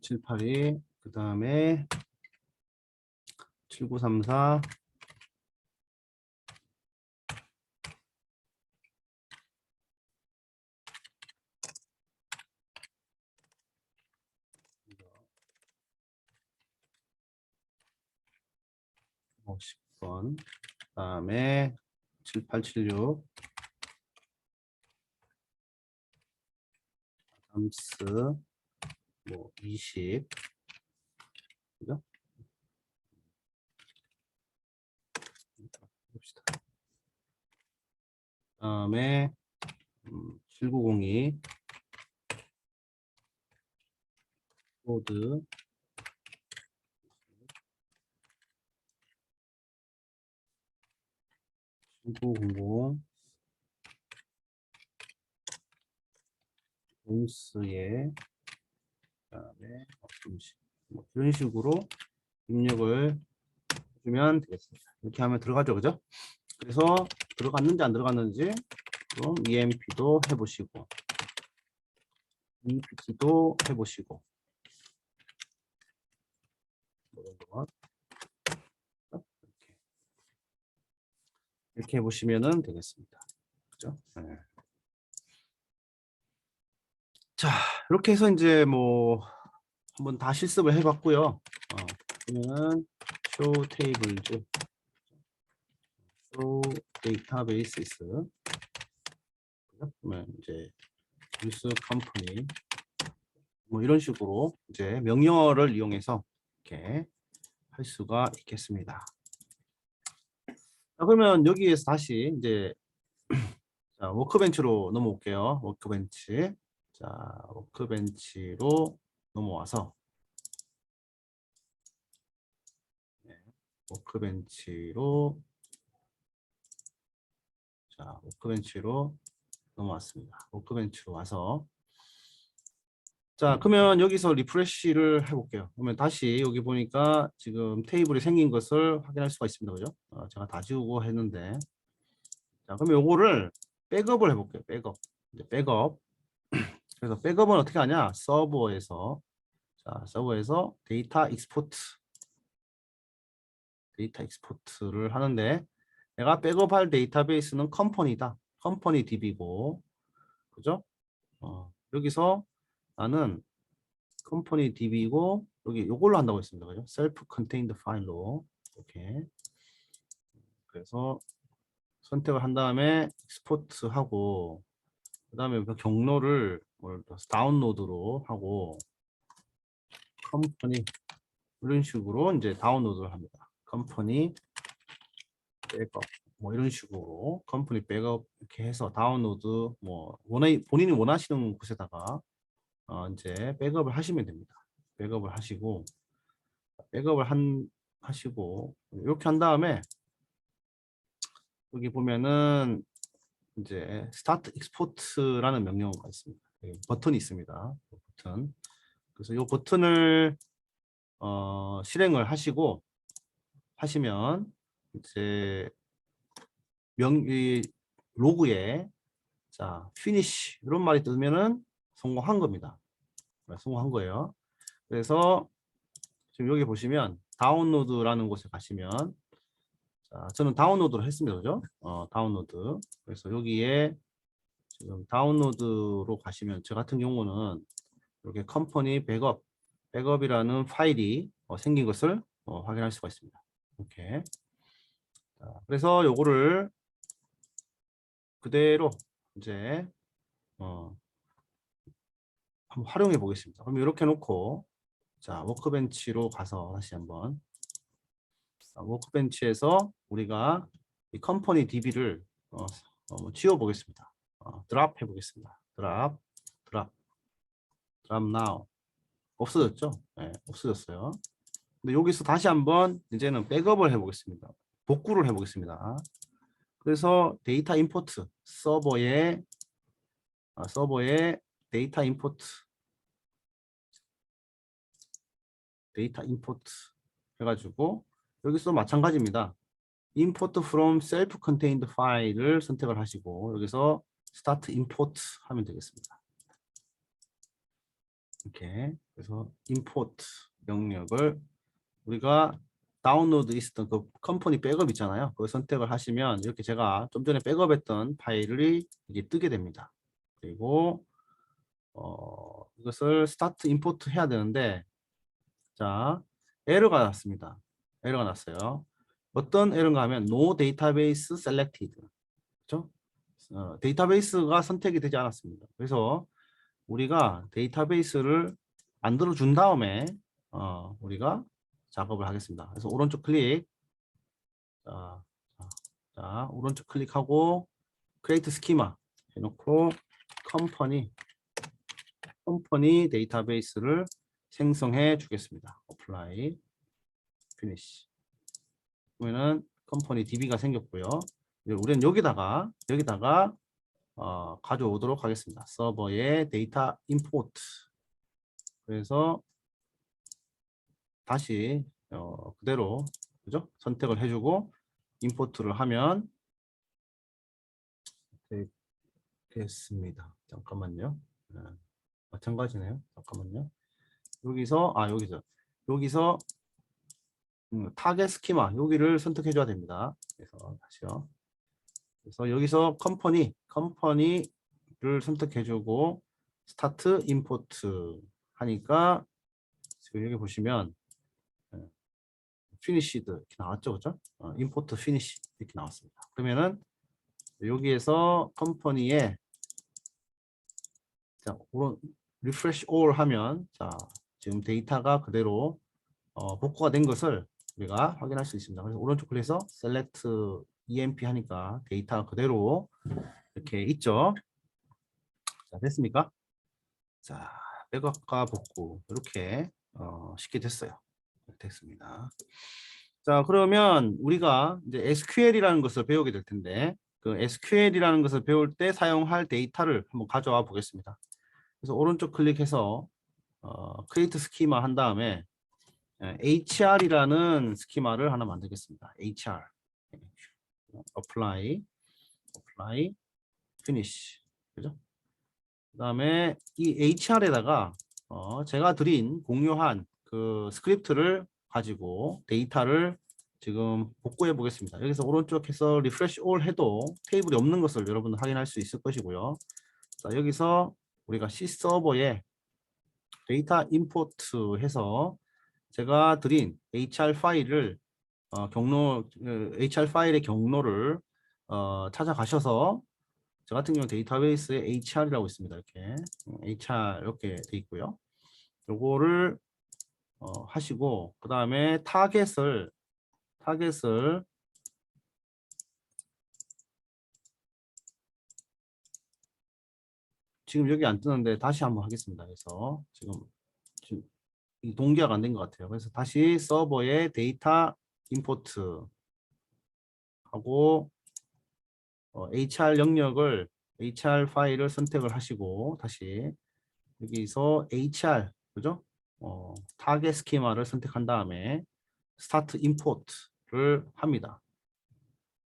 Speaker 1: (782) 그 다음에 7934 10번, 그 다음에 7876 암스 뭐 20, 그죠? 봅시다. 그 다음에 7902 코드 7900 홈스에 그다음에 뭐 이런 식으로 입력을 해주면 되겠습니다. 이렇게 하면 들어가죠, 그죠? 그래서 들어갔는지 안 들어갔는지 그럼 EMP도 해보시고 EPT도 해보시고 이렇게 해보시면은 되겠습니다. 그죠? 네. 자, 이렇게 해서 이제 뭐 한번 다 실습을 해봤고요. 그러면은 show tables, show databases, 그러면 이제 use company 뭐 이런 식으로 이제 명령어를 이용해서 이렇게 할 수가 있겠습니다. 자, 그러면 여기에서 다시 이제 자, 워크벤치로 넘어올게요. 워크벤치. 자, 워크벤치로 넘어와서 워크벤치로 자, 워크벤치로 넘어왔습니다. 워크벤치로 와서 자, 그러면 여기서 리프레시를 해볼게요. 그러면 다시 여기 보니까 지금 테이블이 생긴 것을 확인할 수가 있습니다. 그죠? 제가 다 지우고 했는데 자, 그러면 요거를 백업을 해볼게요. 백업. 이제 백업. 그래서 백업은 어떻게 하냐? 서버에서 자, 서버에서 데이터 익스포트를 하는데 내가 백업할 데이터베이스는 컴퍼니다. 컴퍼니 DB고 그죠? 여기서 나는 컴퍼니 DB고 여기 요걸로 한다고 했습니다. 그죠? 셀프 컨테인드 파일로 이렇게 그래서 선택을 한 다음에 익스포트 하고 그 다음에 그 경로를 다운로드로 하고 컴퍼니 이런 식으로 이제 다운로드를 합니다. 컴퍼니 백업 뭐 이런 식으로 컴퍼니 백업 이렇게 해서 다운로드 뭐 본인이 원하시는 곳에다가 이제 백업을 하시면 됩니다. 백업을 하시고 하시고 이렇게 한 다음에 여기 보면은 이제 스타트 익스포트라는 명령어가 있습니다. 버튼이 있습니다. 버튼. 그래서 이 버튼을 실행을 하시면 이제 이 로그에 자 finish 이런 말이 뜨면은 성공한 겁니다. 성공한 거예요. 그래서 지금 여기 보시면 다운로드라는 곳에 가시면 자, 저는 다운로드를 했습니다. 그죠? 다운로드. 그래서 여기에 지금 다운로드로 가시면 저 같은 경우는 이렇게 컴퍼니 백업이라는 파일이 생긴 것을 확인할 수가 있습니다. 이렇게. 자, 그래서 요거를 그대로 이제 한번 활용해 보겠습니다. 그럼 이렇게 놓고 자 워크벤치로 가서 다시 한번 워크벤치에서 우리가 이 컴퍼니 DB를 지워 보겠습니다. 드랍 해 보겠습니다. 드랍 now 없어졌죠? 네, 없어졌어요. 근데 여기서 다시 한번 이제는 백업을 해 보겠습니다. 복구를 해 보겠습니다. 그래서 데이터 임포트 서버에 데이터 임포트 해가지고 여기서 마찬가지입니다. import from self-contained file을 선택을 하시고 여기서 start import 하면 되겠습니다. 이렇게 그래서 import 영역을 우리가 다운로드 있었던 그 컴퍼니 백업 있잖아요. 그걸 선택을 하시면 이렇게 제가 좀 전에 백업했던 파일이 이게 뜨게 됩니다. 그리고 이것을 스타트 임포트 해야 되는데 자 에러가 났습니다. 에러가 났어요. 어떤 에러인가 하면 no database selected. 그렇죠? 데이터베이스가 선택이 되지 않았습니다. 그래서 우리가 데이터베이스를 만들어 준 다음에 우리가 작업을 하겠습니다. 그래서 오른쪽 클릭 자 오른쪽 클릭하고 create schema 해놓고 컴퍼니 데이터베이스를 생성해 주겠습니다. apply finish 그러면은 컴퍼니 DB가 생겼고요. 우리는 여기다가 가져오도록 하겠습니다. 서버에 데이터 임포트 그래서 다시 그대로 그죠? 선택을 해주고 임포트를 하면 되겠습니다. 잠깐만요. 마찬가지네요. 잠깐만요. 여기서 타겟 스키마 여기를 선택해 줘야 됩니다. 그래서 다시요. 그래서 여기서 컴퍼니를 선택해 주고 스타트 임포트 하니까 지금 여기 보시면 피니시드 이렇게 나왔죠. 그죠? 임포트 피니시 이렇게 나왔습니다. 그러면은 여기에서 컴퍼니에 자, 리프레시 올 하면 자, 지금 데이터가 그대로 복구가 된 것을 우리가 확인할 수 있습니다. 그래서 오른쪽 클릭해서 select EMP 하니까 데이터가 그대로 이렇게 있죠. 자, 됐습니까? 자, 백업과 복구 이렇게 쉽게 됐어요. 됐습니다. 자, 그러면 우리가 이제 SQL이라는 것을 배우게 될 텐데 그 SQL이라는 것을 배울 때 사용할 데이터를 한번 가져와 보겠습니다. 그래서 오른쪽 클릭해서 create schema 한 다음에 HR이라는 스키마를 하나 만들겠습니다. HR apply finish 그죠? 그다음에 이 HR에다가 제가 드린 공유한 그 스크립트를 가지고 데이터를 지금 복구해 보겠습니다. 여기서 오른쪽에서 refresh all 해도 테이블이 없는 것을 여러분들 확인할 수 있을 것이고요. 자, 여기서 우리가 C 서버에 데이터 임포트 해서 제가 드린 HR 파일을 HR 파일의 경로를 찾아가셔서 저 같은 경우 데이터베이스에 HR이라고 있습니다. 이렇게 HR 이렇게 돼 있고요. 요거를 하시고 그 다음에 타겟을 지금 여기 안 뜨는데 다시 한번 하겠습니다. 그래서 지금 이 동기화가 안 된 것 같아요. 그래서 다시 서버에 데이터 임포트 하고 HR 영역을 HR 파일을 선택을 하시고 다시 여기서 HR 그죠? 타겟 스키마를 선택한 다음에 스타트 임포트를 합니다.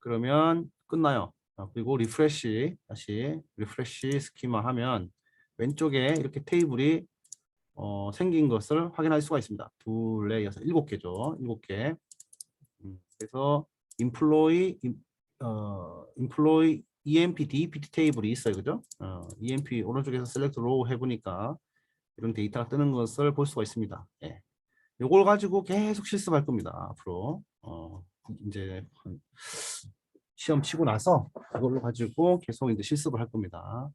Speaker 1: 그러면 끝나요. 그리고 리프레시 다시 리프레시 스키마 하면 왼쪽에 이렇게 테이블이 생긴 것을 확인할 수가 있습니다. 둘, 넷, 여섯, 7개죠. 7개. 그래서 employee EMP DEPT 테이블이 있어요. 그죠? EMP 오른쪽에서 select row 해보니까 이런 데이터가 뜨는 것을 볼 수가 있습니다. 예. 요걸 가지고 계속 실습할 겁니다. 앞으로. 이제 시험 치고 나서 그걸로 가지고 계속 이제 실습을 할 겁니다.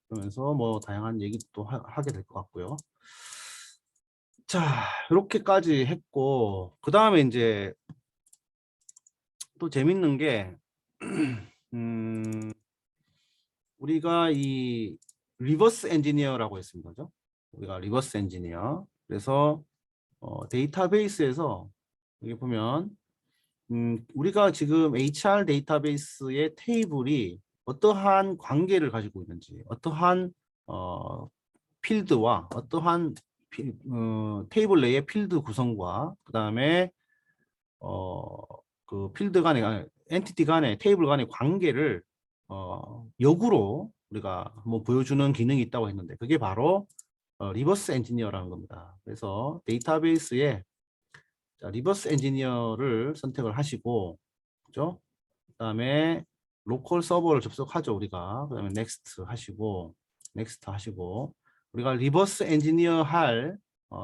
Speaker 1: 그러면서 뭐 다양한 얘기도 또 하게 될 것 같고요. 자, 이렇게까지 했고 그 다음에 이제 또 재밌는 게 우리가 이 리버스 엔지니어라고 했습니다. 그죠? 우리가 리버스 엔지니어. 그래서 데이터베이스에서 여기 보면 우리가 지금 HR 데이터베이스의 테이블이 어떠한 관계를 가지고 있는지, 어떠한 필드와 어떠한 테이블 내의 필드 구성과 그 다음에 그 필드 간의 엔티티 간의 테이블 간의 관계를 역으로 우리가 한번 보여주는 기능이 있다고 했는데 그게 바로 리버스 엔지니어라는 겁니다. 그래서 데이터베이스에 리버스 엔지니어를 선택을 하시고 그죠? 그다음에 로컬 서버를 접속하죠 우리가. 그다음에 넥스트 하시고 넥스트 하시고 우리가 리버스 엔지니어 할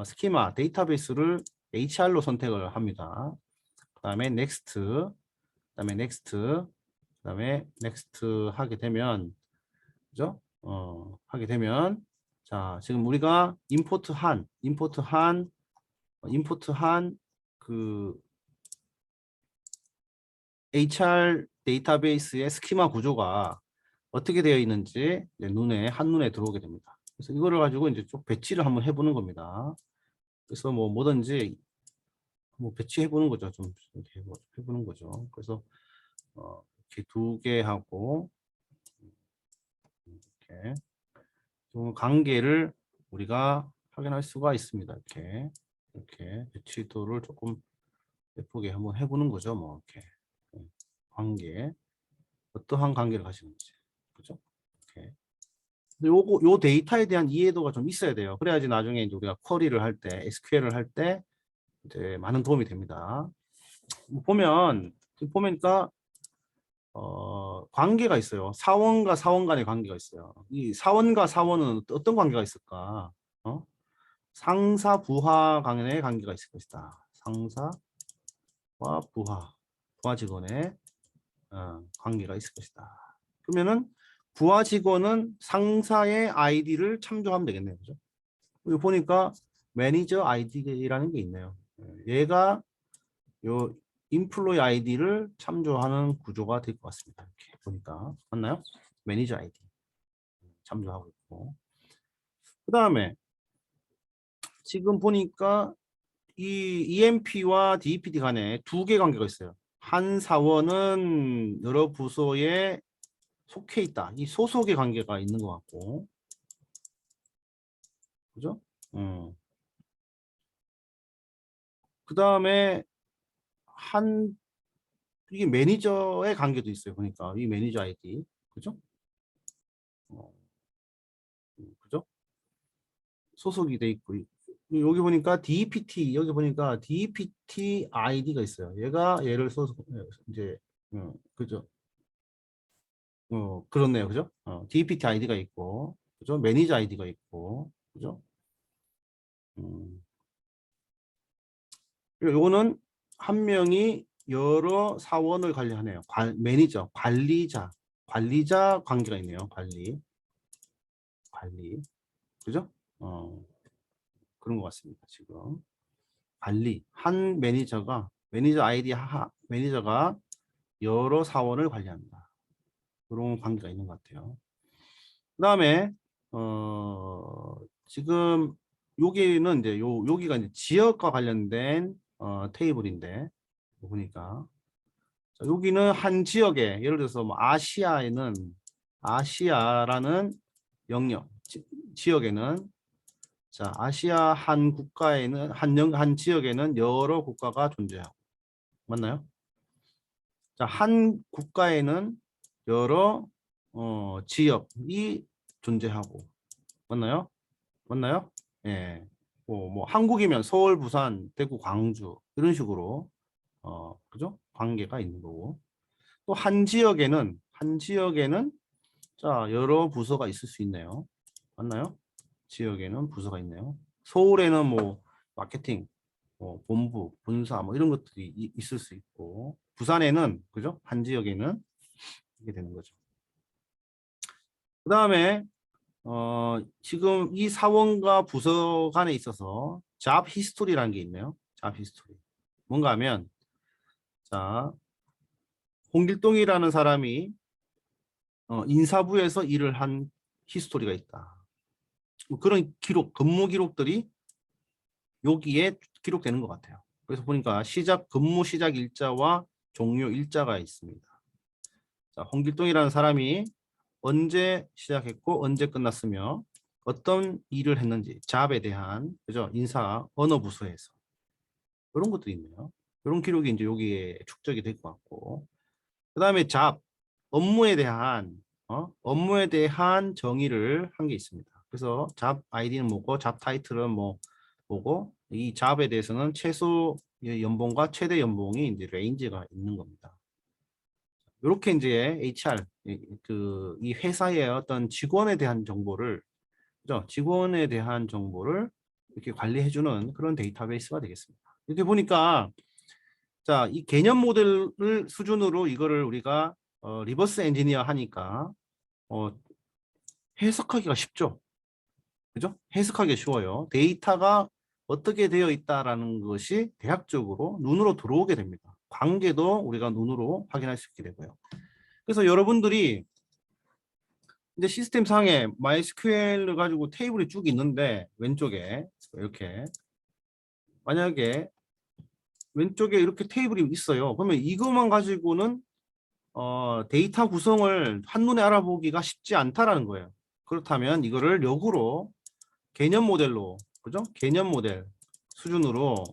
Speaker 1: 스키마 데이터베이스를 HR로 선택을 합니다. 그다음에 넥스트 그다음에 넥스트 그다음에 넥스트 하게 되면 그죠? 하게 되면 자 지금 우리가 임포트한 그 HR 데이터베이스의 스키마 구조가 어떻게 되어 있는지 한눈에 들어오게 됩니다. 그래서 이거를 가지고 이제 쭉 배치를 한번 해보는 겁니다. 그래서 뭐 뭐든지 뭐 배치해 보는 거죠. 좀 이렇게 해보는 거죠. 그래서 이렇게 2개 하고 이렇게 좀 관계를 우리가 확인할 수가 있습니다. 이렇게 배치도를 조금 예쁘게 한번 해보는 거죠. 뭐 이렇게 관계 어떠한 관계를 가시는지 그죠? 이렇게. 요 데이터에 대한 이해도가 좀 있어야 돼요. 그래야지 나중에 이제 우리가 쿼리를 할 때, SQL을 할 때 이제 많은 도움이 됩니다. 지금 보니까 관계가 있어요. 사원과 사원 간의 관계가 있어요. 이 사원과 사원은 어떤 관계가 있을까? 상사 부하 간의 관계가 있을 것이다. 상사와 부하 직원의 관계가 있을 것이다. 그러면은 부하 직원은 상사의 아이디를 참조하면 되겠네요. 그죠? 여기 보니까 매니저 아이디라는 게 있네요. 얘가 요 인플로이 아이디를 참조하는 구조가 될 것 같습니다. 이렇게 보니까 맞나요? 매니저 아이디 참조하고 있고 그 다음에 지금 보니까 이 EMP와 DEPT 간에 2개 관계가 있어요. 한 사원은 여러 부서에 속해 있다. 이 소속의 관계가 있는 것 같고 그죠? 그 다음에 이게 매니저의 관계도 있어요. 보니까 이 매니저 아이디 그죠? 그죠? 소속이 돼 있고 여기 보니까 DEPT 아이디가 있어요. 얘가 얘를 소속 이제 그죠? 그렇네요. 그죠? DEPT 아이디가 있고 그죠? 매니저 아이디가 있고 그죠? 그리고 요거는 한 명이 여러 사원을 관리하네요. 매니저, 관리자 관계가 있네요. 관리. 그죠? 그런 것 같습니다. 지금. 한 매니저가 여러 사원을 관리합니다. 그런 관계가 있는 것 같아요. 그다음에 지금 여기는 이제 여기가 이제 지역과 관련된 테이블인데 보니까 자, 여기는 한 지역에 예를 들어서 뭐 아시아에는 아시아라는 영역 지역에는 자 아시아 한 국가에는 한 지역에는 여러 국가가 존재하고 맞나요? 자, 한 국가에는 여러 지역이 존재하고 맞나요? 맞나요? 예. 뭐 한국이면 서울, 부산, 대구, 광주 이런 식으로 그죠? 관계가 있는 거고 또 한 지역에는 자 여러 부서가 있을 수 있네요. 맞나요? 지역에는 부서가 있네요. 서울에는 뭐 마케팅, 뭐 본부, 본사 뭐 이런 것들이 있을 수 있고 부산에는 그죠? 한 지역에는 이게 되는 거죠. 그 다음에 지금 이 사원과 부서 간에 있어서 잡 히스토리라는 게 있네요. 잡 히스토리. 뭔가 하면 자 홍길동이라는 사람이 인사부에서 일을 한 히스토리가 있다. 뭐 그런 기록, 근무 기록들이 여기에 기록되는 것 같아요. 그래서 보니까 근무 시작 일자와 종료 일자가 있습니다. 자, 홍길동이라는 사람이 언제 시작했고 언제 끝났으며 어떤 일을 했는지 잡에 대한 그죠 인사 어느 부서에서 그런 것도 있네요. 이런 기록이 이제 여기에 축적이 될 것 같고 그 다음에 잡 업무에 대한 정의를 한 게 있습니다. 그래서 잡 아이디는 뭐고 잡 타이틀은 뭐고 이 잡에 대해서는 최소 연봉과 최대 연봉이 이제 레인지가 있는 겁니다. 이렇게 이제 HR 이 회사의 어떤 직원에 대한 정보를 그죠? 직원에 대한 정보를 이렇게 관리해주는 그런 데이터베이스가 되겠습니다. 이렇게 보니까 자, 이 개념 모델을 수준으로 이거를 우리가 리버스 엔지니어 하니까 어, 해석하기가 쉽죠. 그죠? 해석하기 쉬워요. 데이터가 어떻게 되어 있다라는 것이 대략적으로 눈으로 들어오게 됩니다. 관계도 우리가 눈으로 확인할 수 있게 되고요. 그래서 여러분들이 이제 시스템 상에 MySQL을 가지고 테이블이 쭉 있는데 왼쪽에 이렇게 만약에 왼쪽에 이렇게 테이블이 있어요. 그러면 이것만 가지고는 데이터 구성을 한눈에 알아보기가 쉽지 않다라는 거예요. 그렇다면 이거를 역으로 개념 모델로 그죠? 개념 모델 수준으로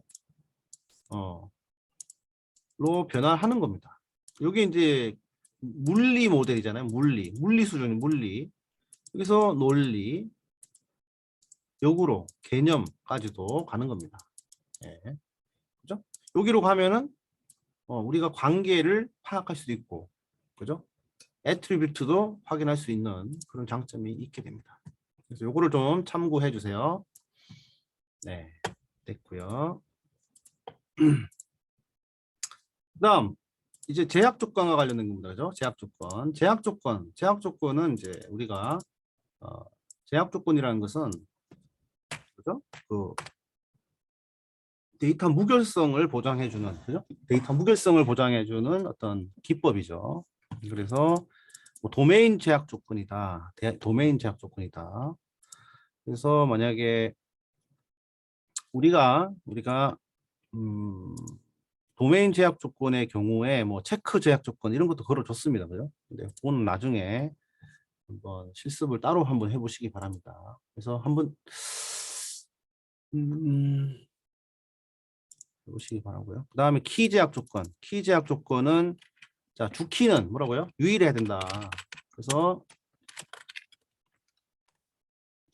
Speaker 1: 로 변화하는 겁니다. 여기 이제 물리 모델이잖아요. 물리 수준이 물리. 여기서 논리, 역으로 개념까지도 가는 겁니다. 예. 그죠? 여기로 가면은 우리가 관계를 파악할 수도 있고, 그죠? 애트리뷰트도 확인할 수 있는 그런 장점이 있게 됩니다. 그래서 요거를 좀 참고해 주세요. 네, 됐고요. 그다음 이제 제약 조건과 관련된 겁니다. 그죠? 제약 조건은 이제 우리가 제약 조건이라는 것은 그죠? 그 데이터 무결성을 보장해주는 그죠? 데이터 무결성을 보장해주는 어떤 기법이죠. 그래서 뭐 도메인 제약 조건이다. 도메인 제약 조건이다. 그래서 만약에 우리가 도메인 제약 조건의 경우에 뭐 체크 제약 조건 이런 것도 걸어줬습니다. 그죠? 근데 그건 나중에 한번 실습을 따로 한번 해보시기 바랍니다. 그래서 한번 해보시기 바라고요. 그 다음에 키 제약 조건. 키 제약 조건은 자 주키는 뭐라고요? 유일해야 된다. 그래서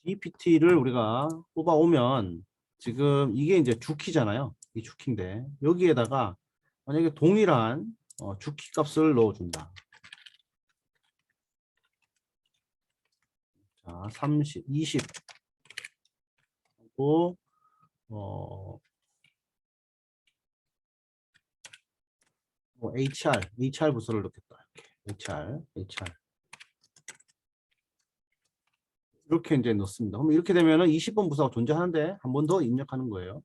Speaker 1: DPT를 우리가 뽑아오면 지금 이게 이제 주키잖아요. 이 주키인데 여기에다가 만약에 동일한 주키 값을 넣어준다. 자, 30, 20 하고 뭐 HR 부서를 넣겠다. HR 이렇게 이제 넣습니다. 그럼 이렇게 되면은 20번 부서가 존재하는데 한 번 더 입력하는 거예요.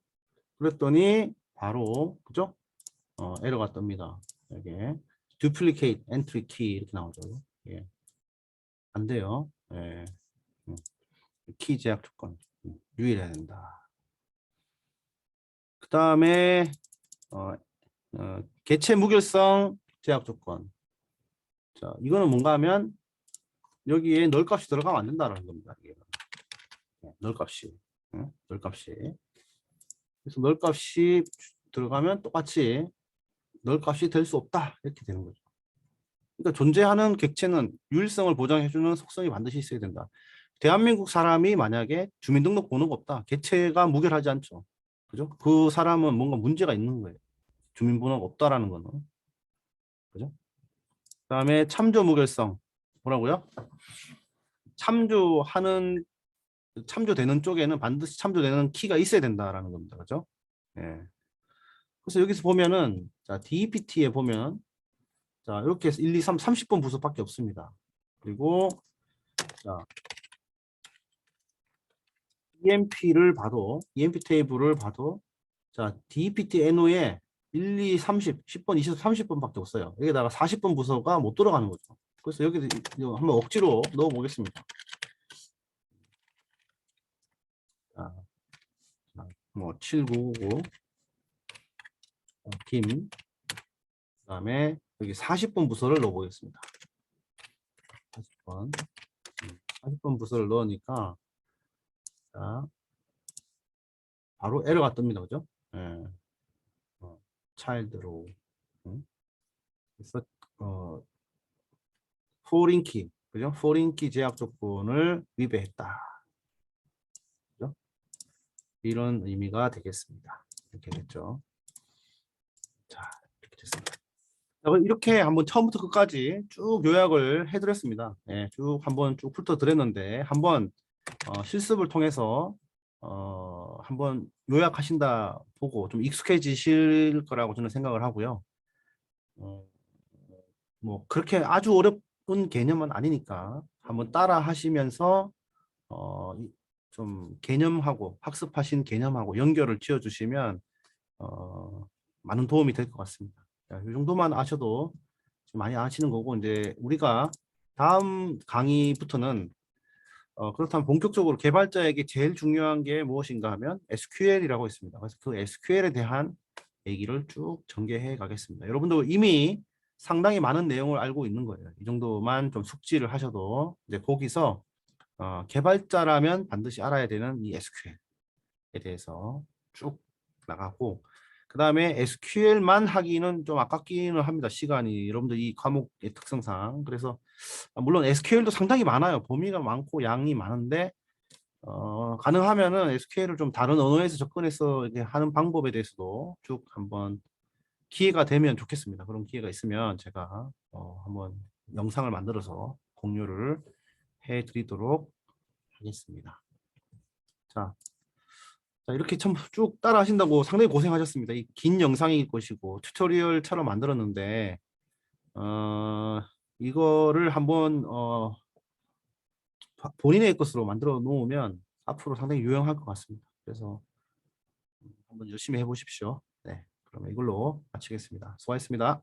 Speaker 1: 그랬더니 바로 그죠? 에러가 뜹니다. 여기 duplicate entry key 이렇게 나오죠. 예. 안 돼요. 예. 키 제약 조건 유일해야 된다. 그 다음에 개체 무결성 제약 조건. 자, 이거는 뭔가 하면 여기에 널 값이 들어가면 안 된다는 겁니다. 이게. 널 값이. 널 값이. 그래서 널 값이 들어가면 똑같이 널 값이 될 수 없다. 이렇게 되는 거죠. 그러니까 존재하는 객체는 유일성을 보장해주는 속성이 반드시 있어야 된다. 대한민국 사람이 만약에 주민등록번호가 없다. 객체가 무결하지 않죠. 그죠? 그 사람은 뭔가 문제가 있는 거예요. 주민번호가 없다라는 거는. 그죠? 그다음에 참조 무결성. 뭐라고요? 참조되는 쪽에는 반드시 참조되는 키가 있어야 된다라는 겁니다. 그죠? 예. 그래서 여기서 보면은 자, DEPT에 보면 자, 이렇게 해서 1, 2, 3, 30번 부서밖에 없습니다. 그리고 자, EMP를 봐도 EMP 테이블을 봐도 자, DEPT NO에 1, 2, 30, 10번, 20, 30번밖에 없어요. 여기다가 40번 부서가 못 들어가는 거죠. 그래서 여기 한번 억지로 넣어 보겠습니다. 자, 뭐 7999 김 그다음에 여기 40번 부서를 넣어 보겠습니다. 40번 부서를 넣으니까 자, 바로 에러가 뜹니다. 그죠? 예. 차일드로 그래서 포린키 그죠? 포린키 제약 조건을 위배했다. 그죠? 이런 의미가 되겠습니다. 이렇게 됐죠. 자, 이렇게 됐습니다. 이렇게 한번 처음부터 끝까지 쭉 요약을 해드렸습니다. 예, 쭉 한번 쭉 훑어드렸는데 한번 실습을 통해서 한번 요약하신다 보고 좀 익숙해지실 거라고 저는 생각을 하고요. 뭐 그렇게 아주 어려운 개념은 아니니까 한번 따라 하시면서 좀 개념하고 학습하신 개념하고 연결을 지어 주시면 많은 도움이 될 것 같습니다. 자, 이 정도만 아셔도 많이 아시는 거고 이제 우리가 다음 강의부터는 그렇다면 본격적으로 개발자에게 제일 중요한 게 무엇인가 하면 SQL이라고 있습니다. 그래서 그 SQL에 대한 얘기를 쭉 전개해 가겠습니다. 여러분도 이미 상당히 많은 내용을 알고 있는 거예요. 이 정도만 좀 숙지를 하셔도 이제 거기서 개발자라면 반드시 알아야 되는 이 SQL에 대해서 쭉 나가고 그 다음에 SQL만 하기는 좀 아깝기는 합니다. 시간이 여러분들 이 과목의 특성상 그래서 물론 SQL도 상당히 많아요. 범위가 많고 양이 많은데 가능하면은 SQL을 좀 다른 언어에서 접근해서 이렇게 하는 방법에 대해서도 쭉 한번 기회가 되면 좋겠습니다. 그런 기회가 있으면 제가 한번 영상을 만들어서 공유를 해드리도록 하겠습니다. 자, 이렇게 참 쭉 따라 하신다고 상당히 고생하셨습니다. 이 긴 영상일 것이고 튜토리얼처럼 만들었는데 이거를 한번 본인의 것으로 만들어 놓으면 앞으로 상당히 유용할 것 같습니다. 그래서 한번 열심히 해보십시오. 네, 그러면 이걸로 마치겠습니다. 수고하셨습니다.